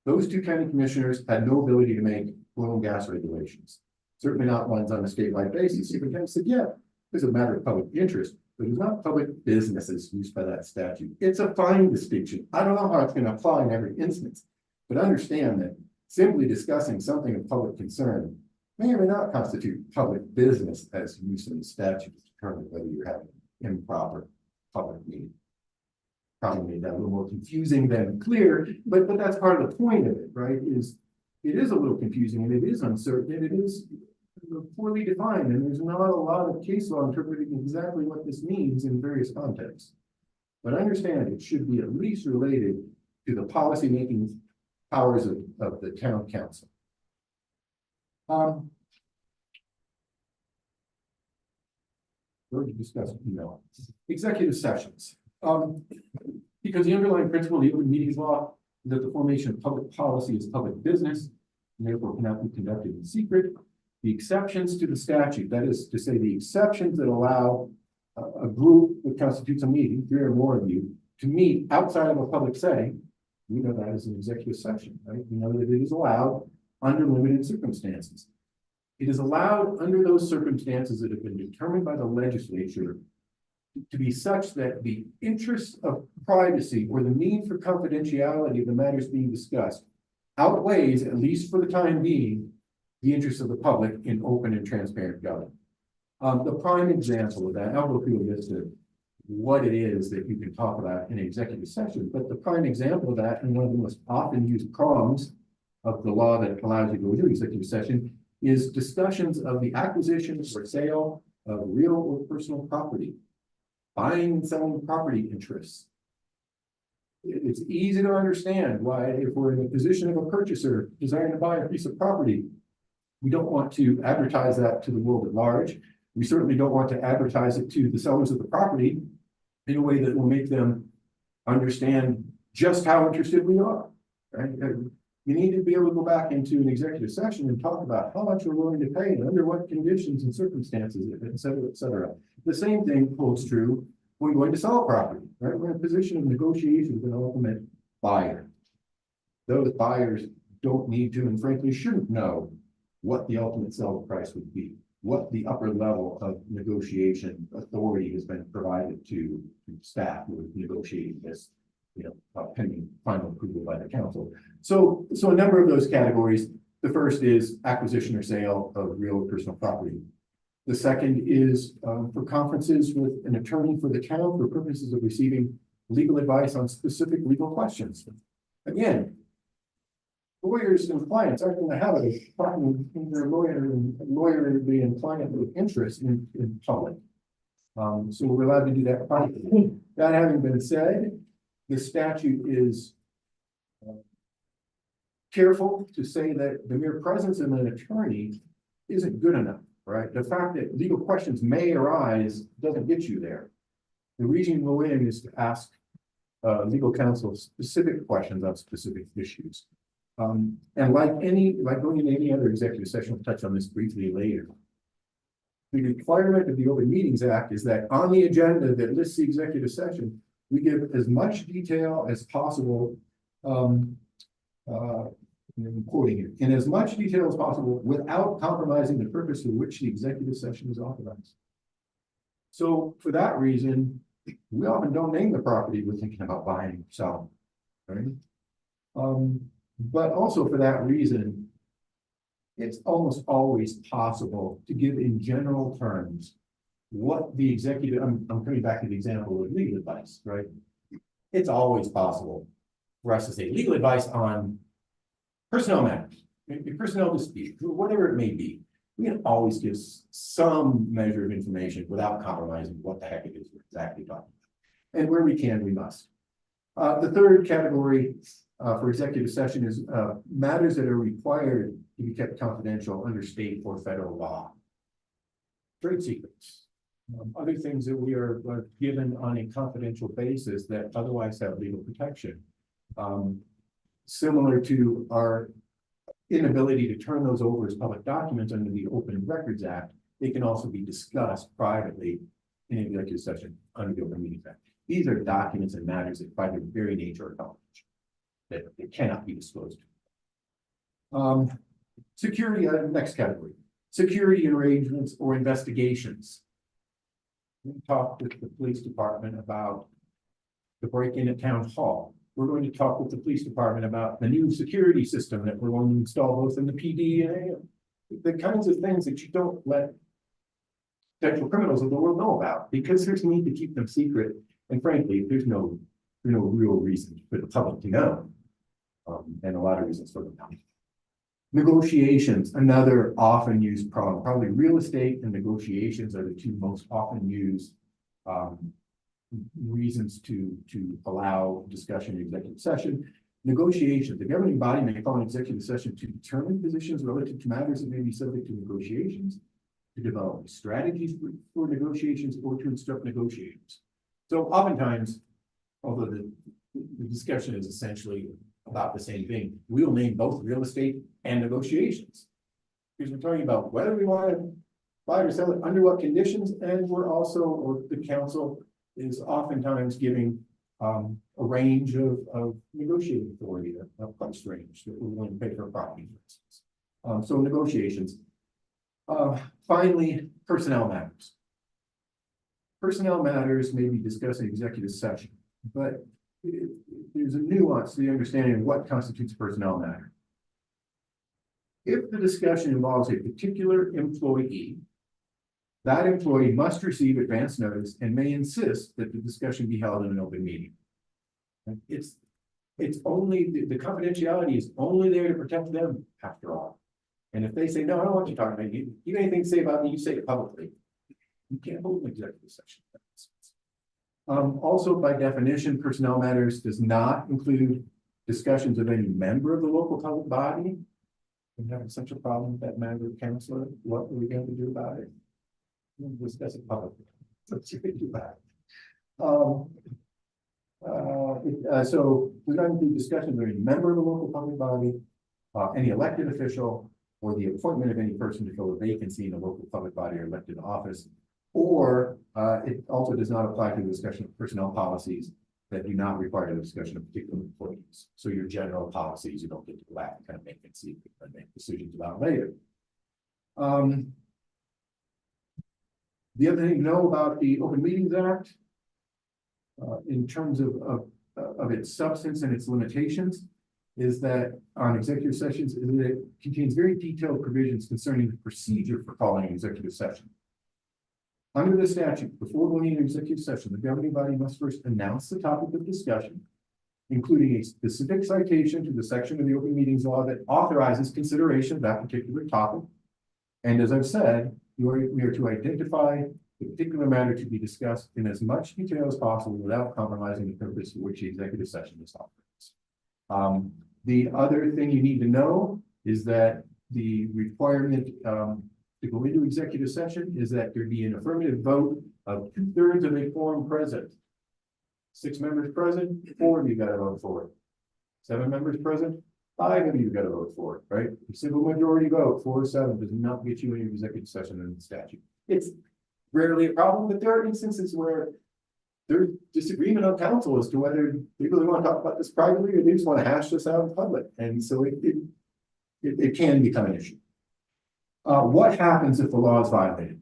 Those two county commissioners had no ability to make oil and gas regulations, certainly not ones on a statewide basis. Superintendent said, yeah, it's a matter of public interest, but it's not public business as used by that statute. It's a fine distinction. I don't know how it's going to apply in every instance, but understand that simply discussing something of public concern may or may not constitute public business as used in the statute to determine whether you're having improper public meeting. Probably made that a little more confusing than clear, but that's part of the point of it, right? Is it is a little confusing and it is uncertain and it is poorly defined, and there's not a lot of case law interpreting exactly what this means in various contexts. But understand it should be at least related to the policy making powers of the town council. We already discussed, executive sessions. Because the underlying principle of the open meetings law is that the formation of public policy is public business and therefore cannot be conducted in secret. The exceptions to the statute, that is to say the exceptions that allow a group that constitutes a meeting, 3 or more of you, to meet outside of a public setting, we know that as an executive session, right? We know that it is allowed under limited circumstances. It is allowed under those circumstances that have been determined by the legislature to be such that the interest of privacy or the need for confidentiality of the matters being discussed outweighs, at least for the time being, the interests of the public in open and transparent government. The prime example of that, I'll go through a list of what it is that you can talk about in an executive session, but the prime example of that, and one of the most often used prongs of the law that allows you to go into executive session, is discussions of the acquisition or sale of real or personal property, buying and selling property interests. It's easy to understand why, if we're in the position of a purchaser desiring to buy a piece of property, we don't want to advertise that to the world at large. We certainly don't want to advertise it to the sellers of the property in a way that will make them understand just how interested we are, right? You need to be able to go back into an executive session and talk about how much we're willing to pay and under what conditions and circumstances, et cetera, et cetera. The same thing holds true when going to sell a property, right? We're in a position of negotiation with an ultimate buyer. Those buyers don't need to, and frankly shouldn't know, what the ultimate sell price would be, what the upper level of negotiation authority has been provided to staff who are negotiating this, pending final approval by the council. So a number of those categories. The first is acquisition or sale of real or personal property. The second is for conferences with an attorney for the town for purposes of receiving legal advice on specific legal questions. Again, lawyers and clients aren't going to have a talking in their lawyerly and client with interest in public. So we're allowed to do that privately. That having been said, the statute is careful to say that the mere presence of an attorney isn't good enough, right? The fact that legal questions may arise doesn't get you there. The reason you go in is to ask legal counsel specific questions on specific issues. And like going into any other executive session, we'll touch on this briefly later. The requirement of the Open Meetings Act is that on the agenda that lists the executive session, we give as much detail as possible, I'm quoting it, in as much detail as possible without compromising the purpose for which the executive session is authorized. So for that reason, we often don't name the property we're thinking about buying or selling, right? But also for that reason, it's almost always possible to give in general terms what the executive, I'm coming back to the example of legal advice, right? It's always possible for us to say legal advice on personnel matters, personnel dispute, whatever it may be. We can always give some measure of information without compromising what the heck it is we're exactly talking about. And where we can, we must. The third category for executive session is matters that are required to be kept confidential under state or federal law. Trade secrets, other things that we are given on a confidential basis that otherwise have legal protection. Similar to our inability to turn those over as public documents under the Open Records Act, they can also be discussed privately in an executive session under the Open Meetings Act. These are documents and matters that by their very nature are confidential, that they cannot be disclosed. Security, next category, security arrangements or investigations. We talked with the police department about the break-in at town hall. We're going to talk with the police department about the new security system that we're going to install both in the PD and AM. The kinds of things that you don't let potential criminals of the world know about, because there's a need to keep them secret. And frankly, there's no real reason for the public to know. And a lot of reasons for them not. Negotiations, another often used problem. Probably real estate and negotiations are the two most often used reasons to allow discussion in executive session. Negotiations, the governing body may call an executive session to determine positions relative to matters that may be subject to negotiations, to develop strategies for negotiations, or to instruct negotiators. So oftentimes, although the discussion is essentially about the same thing, we will name both real estate and negotiations. Because we're talking about whether we want to buy or sell it, under what conditions, and we're also, or the council is oftentimes giving a range of negotiating authority, a price range that we're willing to pay for a property, for instance. So negotiations. Finally, personnel matters. Personnel matters may be discussed in executive session, but there's a nuance to the understanding of what constitutes a personnel matter. If the discussion involves a particular employee, that employee must receive advance notice and may insist that the discussion be held in an open meeting. It's only, the confidentiality is only there to protect them after all. And if they say, no, I don't want you talking about you, you have anything to say about me, you say it publicly. You can't hold an executive session. Also, by definition, personnel matters does not include discussions of any member of the local public body. We have such a problem with that member of council. What are we going to do about it? We'll discuss it publicly. Let's see what we do about it. So we're going to do discussions of any member of the local public body, any elected official, or the appointment of any person to fill a vacancy in a local public body or elected office. Or it also does not apply to the discussion of personnel policies that do not require the discussion of particular employees. So your general policies, you don't get to go back and kind of make it see and make decisions about later. The other thing to know about the Open Meetings Act, in terms of its substance and its limitations, is that on executive sessions, it contains very detailed provisions concerning the procedure for calling an executive session. Under the statute, before going into executive session, the governing body must first announce the topic of discussion, including a specific citation to the section of the Open Meetings Law that authorizes consideration of that particular topic. And as I've said, we are to identify the particular matter to be discussed in as much detail as possible without compromising the purpose for which the executive session is authorized. The other thing you need to know is that the requirement to go into executive session is that there be an affirmative vote of 2/3 of a quorum present. 6 members present, 4 of you got to vote for it. 7 members present, 5 of you got to vote for it, right? A simple majority vote, 4 to 7, does not get you into executive session in the statute. It's rarely a problem, but there are instances where there's disagreement on council as to whether they really want to talk about this privately or they just want to hash this out in public. And so it can become an issue. What happens if the law is violated?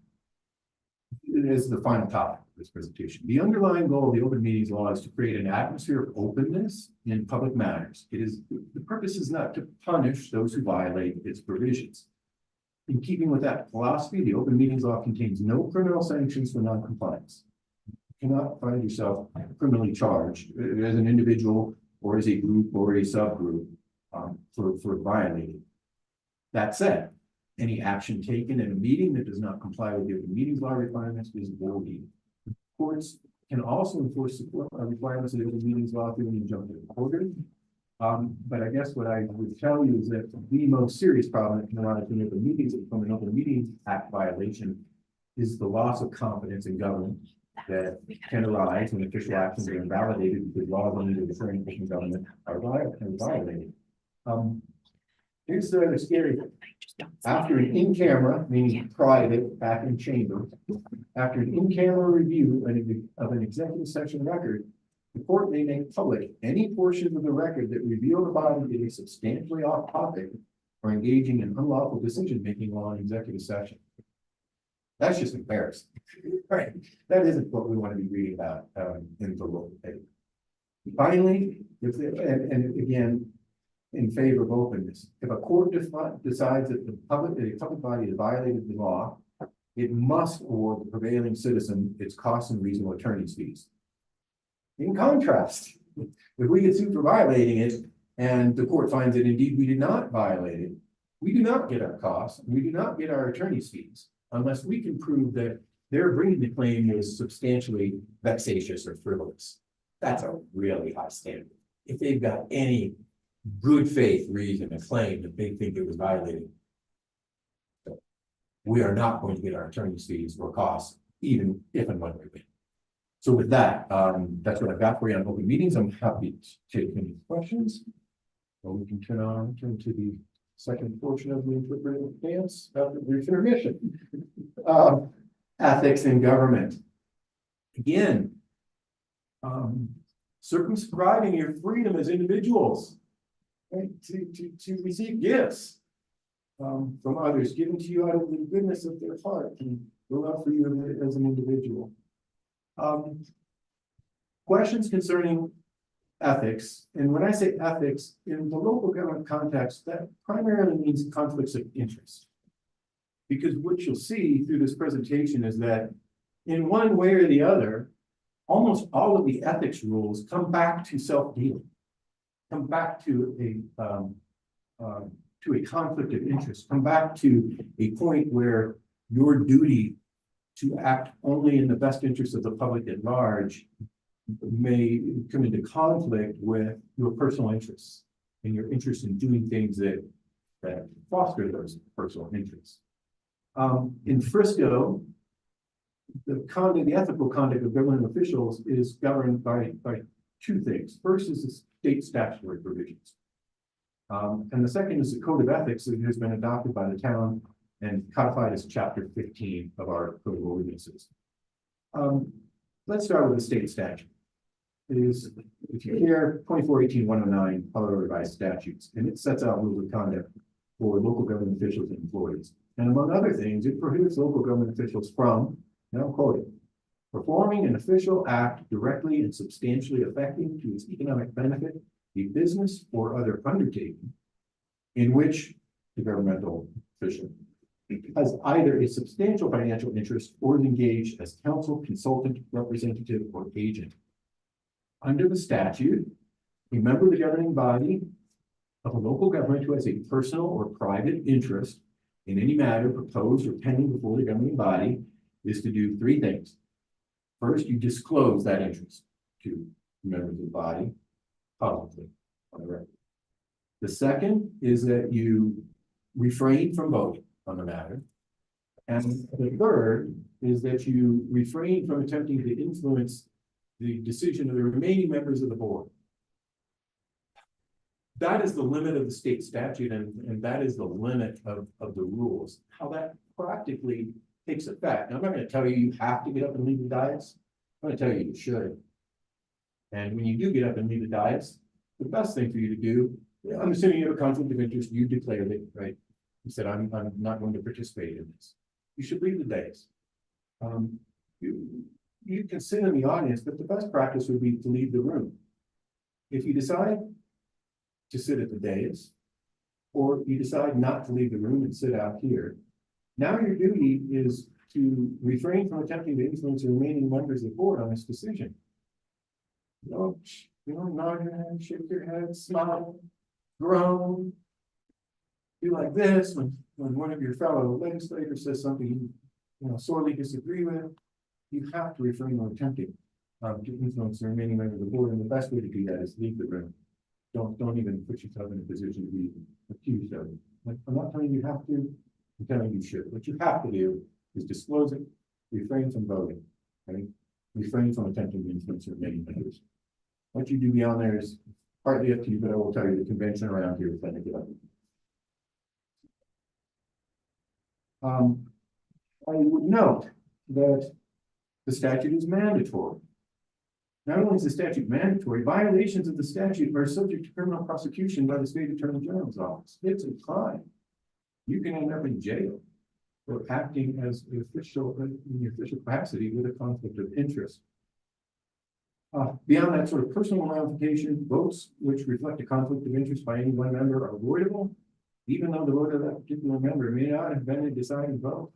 It is the final topic of this presentation. The underlying goal of the Open Meetings Law is to create an atmosphere of openness in public matters. The purpose is not to punish those who violate its provisions. In keeping with that philosophy, the Open Meetings Law contains no criminal sanctions for noncompliance. You cannot find yourself criminally charged as an individual or as a group or a subgroup for violating. That said, any action taken in a meeting that does not comply with the Open Meetings Law requirements is void. Courts can also enforce the requirements of the open meetings law through an injunctive order. But I guess what I would tell you is that the most serious problem that can arise from open meetings, from an open meetings act violation, is the loss of confidence in government that can arise when official actions are invalidated because laws under the frame of government are violated. Here's the scary thing. After an in-camera, meaning private, back in chamber, after an in-camera review of an executive session record, the court may make public any portion of the record that reveal the body being substantially off topic or engaging in unlawful decision-making while in executive session. That's just embarrassing, right? That isn't what we want to be reading about in the local paper. Finally, and again, in favor of openness, if a court decides that a public body has violated the law, it must award the prevailing citizen its costs and reasonable attorney's fees. In contrast, if we get sued for violating it and the court finds that indeed we did not violate it, we do not get our costs, and we do not get our attorney's fees unless we can prove that their bringing the claim was substantially vexatious or frivolous. That's a really high standard. If they've got any good faith reason to claim that they think it was violated, we are not going to get our attorney's fees or costs, even if and when we win. So with that, that's what I've got for you on open meetings. I'm happy to take any questions. Or we can turn to the second portion of the interpretive dance after brief intermission. Ethics in government. Again, circumscribing your freedom as individuals, right, to receive gifts from others given to you out of the goodness of their heart and the love for you as an individual. Questions concerning ethics, and when I say ethics in the local government context, that primarily means conflicts of interest. Because what you'll see through this presentation is that in one way or the other, almost all of the ethics rules come back to self-dealing, come back to a conflict of interest, come back to a point where your duty to act only in the best interest of the public at large may come into conflict with your personal interests and your interest in doing things that foster those personal interests. In Frisco, the ethical conduct of government officials is governed by two things. First is the state statutory provisions. And the second is the code of ethics that has been adopted by the town and codified as chapter 15 of our code of ordinances. Let's start with the state statute. It is, if you hear 24-18-109 Colorado Revised Statutes, and it sets out rules of conduct for local government officials and employees. And among other things, it prohibits local government officials from, now I'm quoting, performing an official act directly and substantially affecting to its economic benefit a business or other undertaking in which the governmental official has either a substantial financial interest or is engaged as counsel, consultant, representative, or agent. Under the statute, a member of the governing body of a local government who has a personal or private interest in any matter proposed or pending before the governing body is to do three things. First, you disclose that interest to members of the body publicly on the record. The second is that you refrain from voting on the matter. And the third is that you refrain from attempting to influence the decision of the remaining members of the board. That is the limit of the state statute, and that is the limit of the rules. How that practically takes effect. Now, I'm not going to tell you you have to get up and leave the dais. I'm going to tell you you should. And when you do get up and leave the dais, the best thing for you to do, I'm assuming you have a conflict of interest, you declared it, right? You said, I'm not going to participate in this. You should leave the dais. You can sit in the audience, but the best practice would be to leave the room. If you decide to sit at the dais, or you decide not to leave the room and sit out here, now your duty is to refrain from attempting to influence the remaining members of the board on this decision. Nod your head, shake your head, smile, groan. Do like this when one of your fellow legislators says something you sorely disagree with. You have to refrain from attempting to influence the remaining members of the board, and the best way to do that is leave the room. Don't even put yourself in a position to be accused of it. Like, I'm not telling you have to, I'm telling you should. What you have to do is disclose it, refrain from voting, right? Refrain from attempting to influence the remaining members. What you do beyond there is partly up to you, but I will tell you the convention around here is letting it up. I would note that the statute is mandatory. Not only is the statute mandatory, violations of the statute are subject to criminal prosecution by the state attorney general's office. It's a crime. You can end up in jail for acting as an official in the official capacity with a conflict of interest. Beyond that sort of personal ramification, votes which reflect a conflict of interest by any one member are avoidable, even though the vote of that particular member may not have been a deciding vote.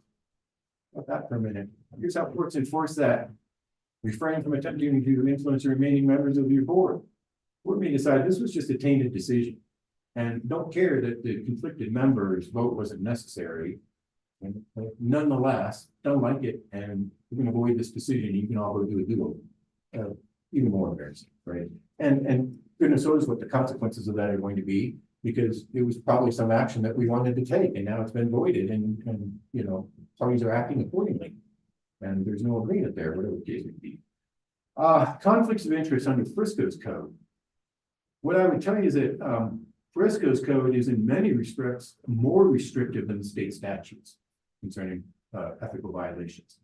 About that for a minute. Here's how courts enforce that. Refrain from attempting to influence the remaining members of your board. Board may decide this was just a tainted decision and don't care that the conflicted member's vote wasn't necessary. And nonetheless, don't like it and we're going to avoid this decision. You can all go do a do-over. Even more embarrassing, right? And goodness knows what the consequences of that are going to be, because it was probably some action that we wanted to take and now it's been voided and you know, parties are acting accordingly. And there's no agreement there, whatever the case may be. Conflicts of interest under Frisco's code. What I would tell you is that Frisco's code is in many respects more restrictive than the state statutes concerning ethical violations.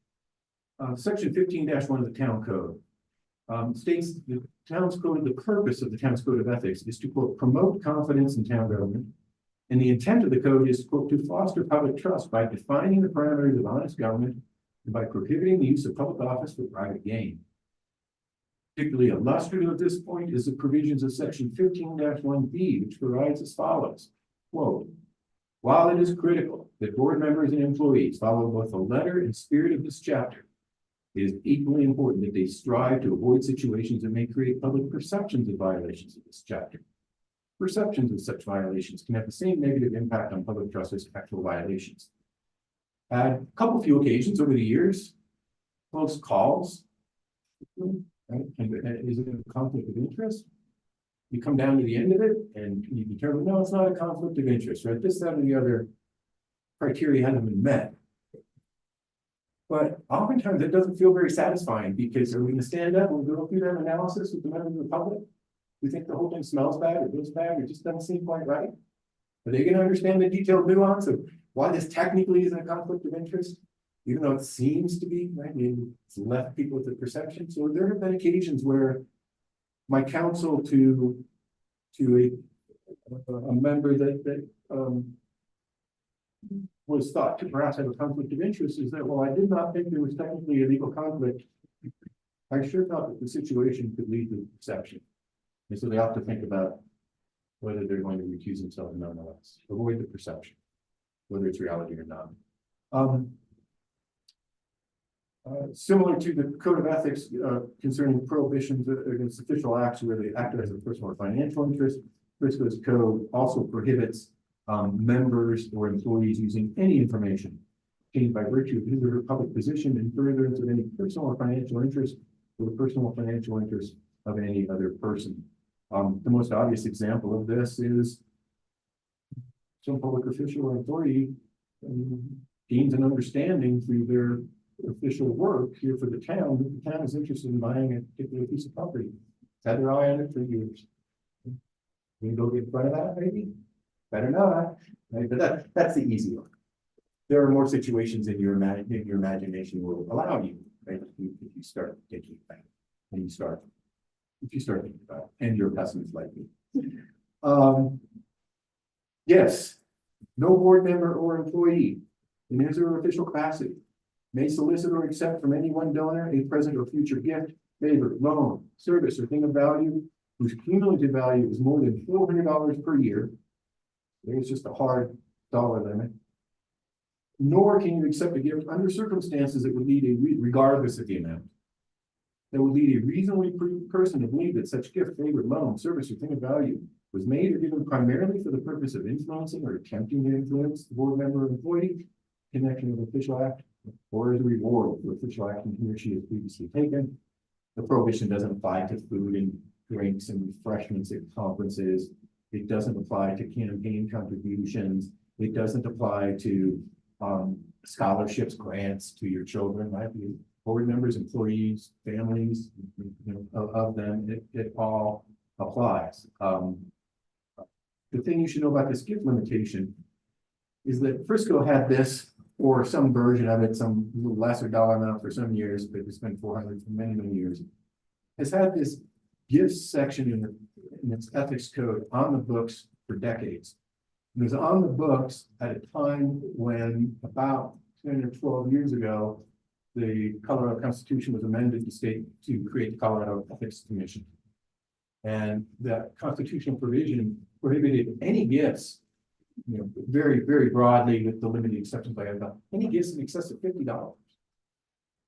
Section 15-1 of the town code states the town's code, the purpose of the town's code of ethics is to, quote, promote confidence in town government. And the intent of the code is, quote, to foster public trust by defining the parameters of honest government and by prohibiting the use of public office for private gain. Particularly illustrative at this point is the provisions of section 15-1B, which provides as follows, quote, while it is critical that board members and employees follow both the letter and spirit of this chapter, it is equally important that they strive to avoid situations that may create public perceptions of violations of this chapter. Perceptions of such violations can have the same negative impact on public trust as actual violations. A few occasions over the years, close calls, right? And is it a conflict of interest? You come down to the end of it and you determine, no, it's not a conflict of interest, right? This, that, or the other criteria hasn't been met. But oftentimes it doesn't feel very satisfying because are we going to stand up and go through that analysis with the members of the public? We think the whole thing smells bad or feels bad or just doesn't seem quite right. Are they going to understand the detailed nuance of why this technically isn't a conflict of interest, even though it seems to be, right? It's left people with the perception. So there have been occasions where my counsel to a member that was thought to perhaps have a conflict of interest is that, well, I did not think there was technically a legal conflict. I sure thought that the situation could lead to perception. And so they have to think about whether they're going to recuse themselves nonetheless, avoid the perception, whether it's reality or not. Similar to the code of ethics concerning prohibitions against official acts where they act as a personal or financial interest, Frisco's code also prohibits members or employees using any information obtained by virtue of his or her public position in furtherance of any personal or financial interest or the personal or financial interest of any other person. The most obvious example of this is some public official or employee gains an understanding through their official work here for the town that the town is interested in buying a particular piece of property. It's had their eye on it for years. We go get in front of that, maybe? Better not, right? But that's the easy one. There are more situations in your imagination will allow you, right? If you start thinking about it, and if you start thinking about it, and you're a pessimist like me. Yes, no board member or employee in his or her official capacity may solicit or accept from any one donor a present or future gift, favor, loan, service, or thing of value whose cumulative value is more than $400 per year. There's just a hard dollar limit. Nor can you accept a gift under circumstances that would lead regardless of the amount. That would lead a reasonably prudent person to believe that such gift, favor, loan, service, or thing of value was made or given primarily for the purpose of influencing or attempting to influence the board member or employee in connection with official act, or as a reward for official action he or she has previously taken. The prohibition doesn't apply to food and drinks and refreshments at conferences. It doesn't apply to campaign contributions. It doesn't apply to scholarships, grants to your children, right? Board members, employees, families, of them, it all applies. The thing you should know about this gift limitation is that Frisco had this, or some version of it, some little lesser dollar amount for some years, but it's been 400 for many, many years. Has had this gifts section in its ethics code on the books for decades. It was on the books at a time when about 10 or 12 years ago, the Colorado Constitution was amended to create the Colorado Ethics Commission. And that constitutional provision prohibited any gifts, very, very broadly with the limited exceptions I have, any gifts in excess of $50.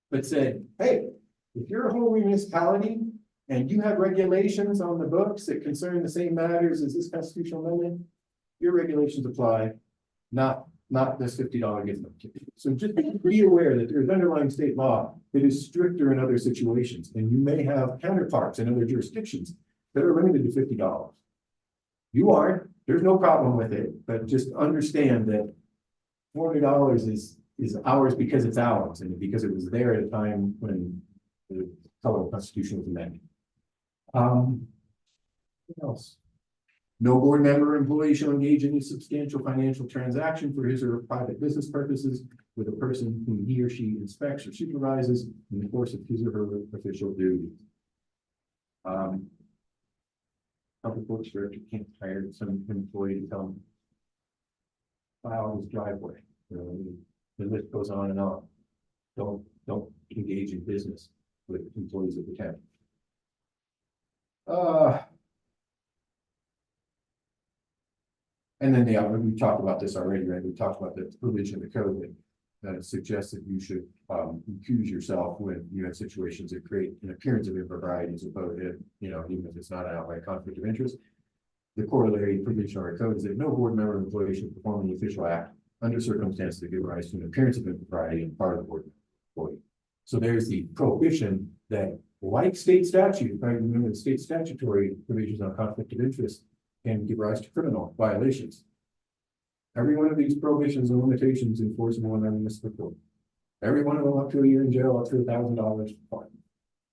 But said, hey, if you're a whole municipality and you have regulations on the books that concern the same matters as this constitutional amendment, your regulations apply, not this $50 gift limit. So just be aware that there's underlying state law that is stricter in other situations, and you may have counterparts in other jurisdictions that are limited to $50. You aren't, there's no problem with it, but just understand that $400 is ours because it's ours, and because it was there at a time when the Colorado Constitution was amended. What else? No board member or employee shall engage in any substantial financial transaction for his or her private business purposes with a person whom he or she inspects or supervises in the course of his or her official duties. Public works director can't hire some employee to tell him plow his driveway. The list goes on and on. Don't engage in business with employees of the town. And then we talked about this already, right? We talked about the provision of the code that suggests that you should recuse yourself when you have situations that create an appearance of impropriety as opposed to, even if it's not an outright conflict of interest. The corollary provision of our code is that no board member or employee should perform the official act under circumstances that give rise to an appearance of impropriety on the part of the board employee. So there's the prohibition that, like state statute, right? Remember the state statutory provisions on conflict of interest can give rise to criminal violations. Every one of these prohibitions and limitations enforceable in our municipal code. Every one of them up to a year in jail, up to $1,000 fine.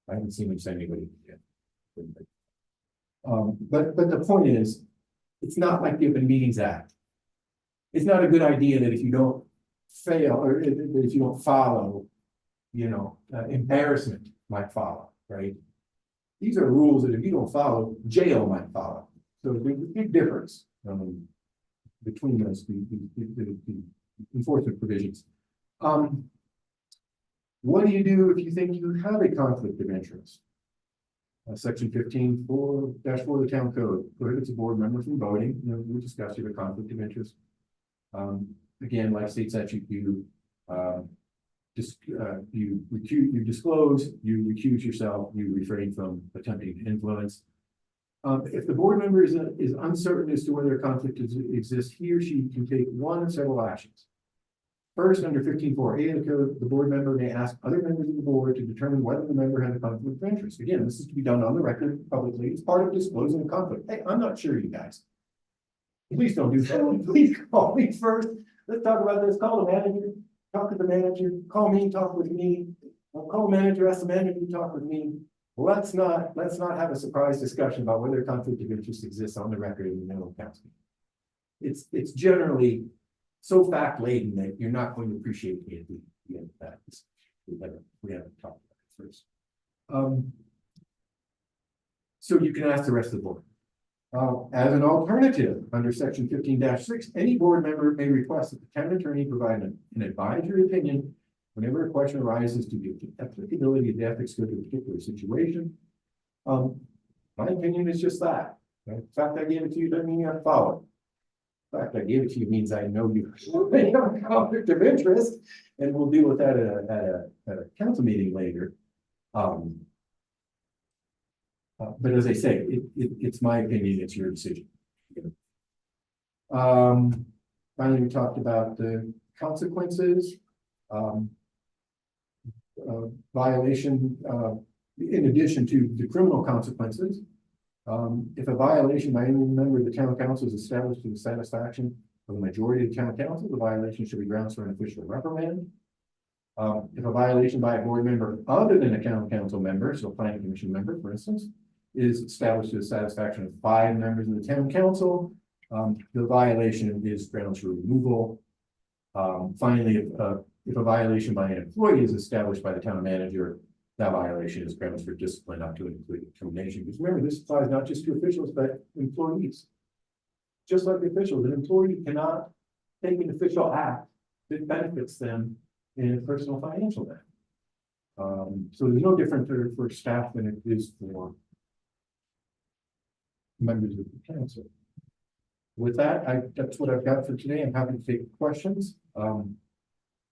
I haven't seen them send anybody yet. But the point is, it's not like the Open Meetings Act. It's not a good idea that if you don't fail or that if you don't follow, embarrassment might follow, right? These are rules that if you don't follow, jail might follow. So there's a big difference between those the enforcement provisions. What do you do if you think you have a conflict of interest? Section 15.4-4 of the town code prohibits a board member from voting. We discussed you have a conflict of interest. Again, like state statute, you disclose, you recuse yourself, you refrain from attempting to influence. If the board member is uncertain as to whether a conflict exists, he or she can take one of several actions. First, under 15.4a of the code, the board member may ask other members of the board to determine whether the member has a conflict of interest. Again, this is to be done on the record publicly. It's part of disclosing a conflict. Hey, I'm not sure, you guys. Please don't do that. Please call me first. Let's talk about this. Call the manager. Talk to the manager. Call me. Talk with me. I'll call the manager. Ask the manager to talk with me. Let's not have a surprise discussion about whether a conflict of interest exists on the record in the middle of council. It's generally so fact laden that you're not going to appreciate the end of that. We haven't talked about it first. So you can ask the rest of the board. As an alternative, under section 15-6, any board member may request that the town attorney provide an advisory opinion whenever a question arises to the applicability of the ethics code to a particular situation. My opinion is just that. Right? The fact I gave it to you doesn't mean you have to follow it. The fact I gave it to you means I know you have a conflict of interest, and we'll deal with that at a council meeting later. But as I say, it's my opinion, it's your decision. Finally, we talked about the consequences. Violation in addition to the criminal consequences, if a violation by any member of the town council is established to the satisfaction of the majority of the town council, the violation should be grounds for an official reprimand. If a violation by a board member other than a town council member, so planning commission member, for instance, is established to the satisfaction of 5 members of the town council, the violation is grounds for removal. Finally, if a violation by an employee is established by the town manager, that violation is grounds for discipline up to and including termination. Because remember, this applies not just to officials, but employees. Just like the officials, an employee cannot take an official act that benefits them in a personal financial manner. So there's no different for staff than it is for members of the council. With that, that's what I've got for today. I'm happy to take questions. The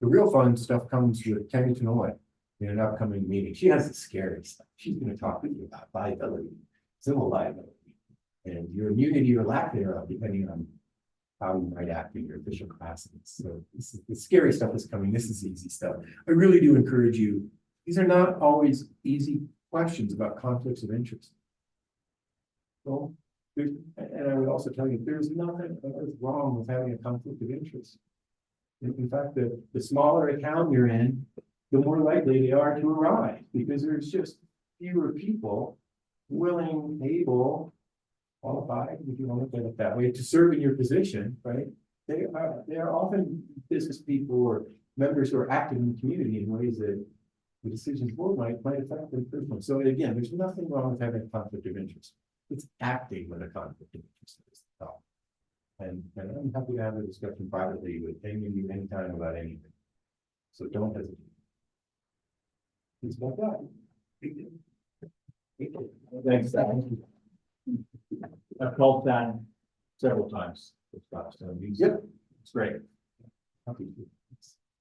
real fun stuff comes with Tammy Tenoy in an upcoming meeting. She has the scary stuff. She's going to talk with you about liability, civil liability, and your immunity or lack thereof, depending on how you might act in your official capacity. So the scary stuff is coming. This is easy stuff. I really do encourage you. These are not always easy questions about conflicts of interest. So, and I would also tell you, there's nothing wrong with having a conflict of interest. In fact, the smaller account you're in, the more likely they are to arise, because there's just fewer people willing, able, qualified, if you want to look at it that way, to serve in your position, right? They are often business people or members who are active in the community in ways that the decisions board might affect them personally. So again, there's nothing wrong with having a conflict of interest. It's acting with a conflict of interest. And I'm happy to have a discussion privately with any of you anytime about anything. So don't hesitate. It's about that. Thanks, Dan. I've called that several times. Yep. It's great.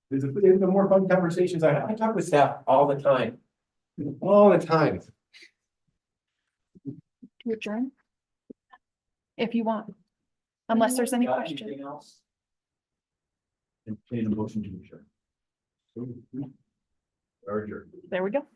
There's the more fun conversations I talk with staff all the time. All the time. To adjourn? If you want, unless there's any questions. Anything else? Entertain a motion to adjourn. Or adjourn. There we go.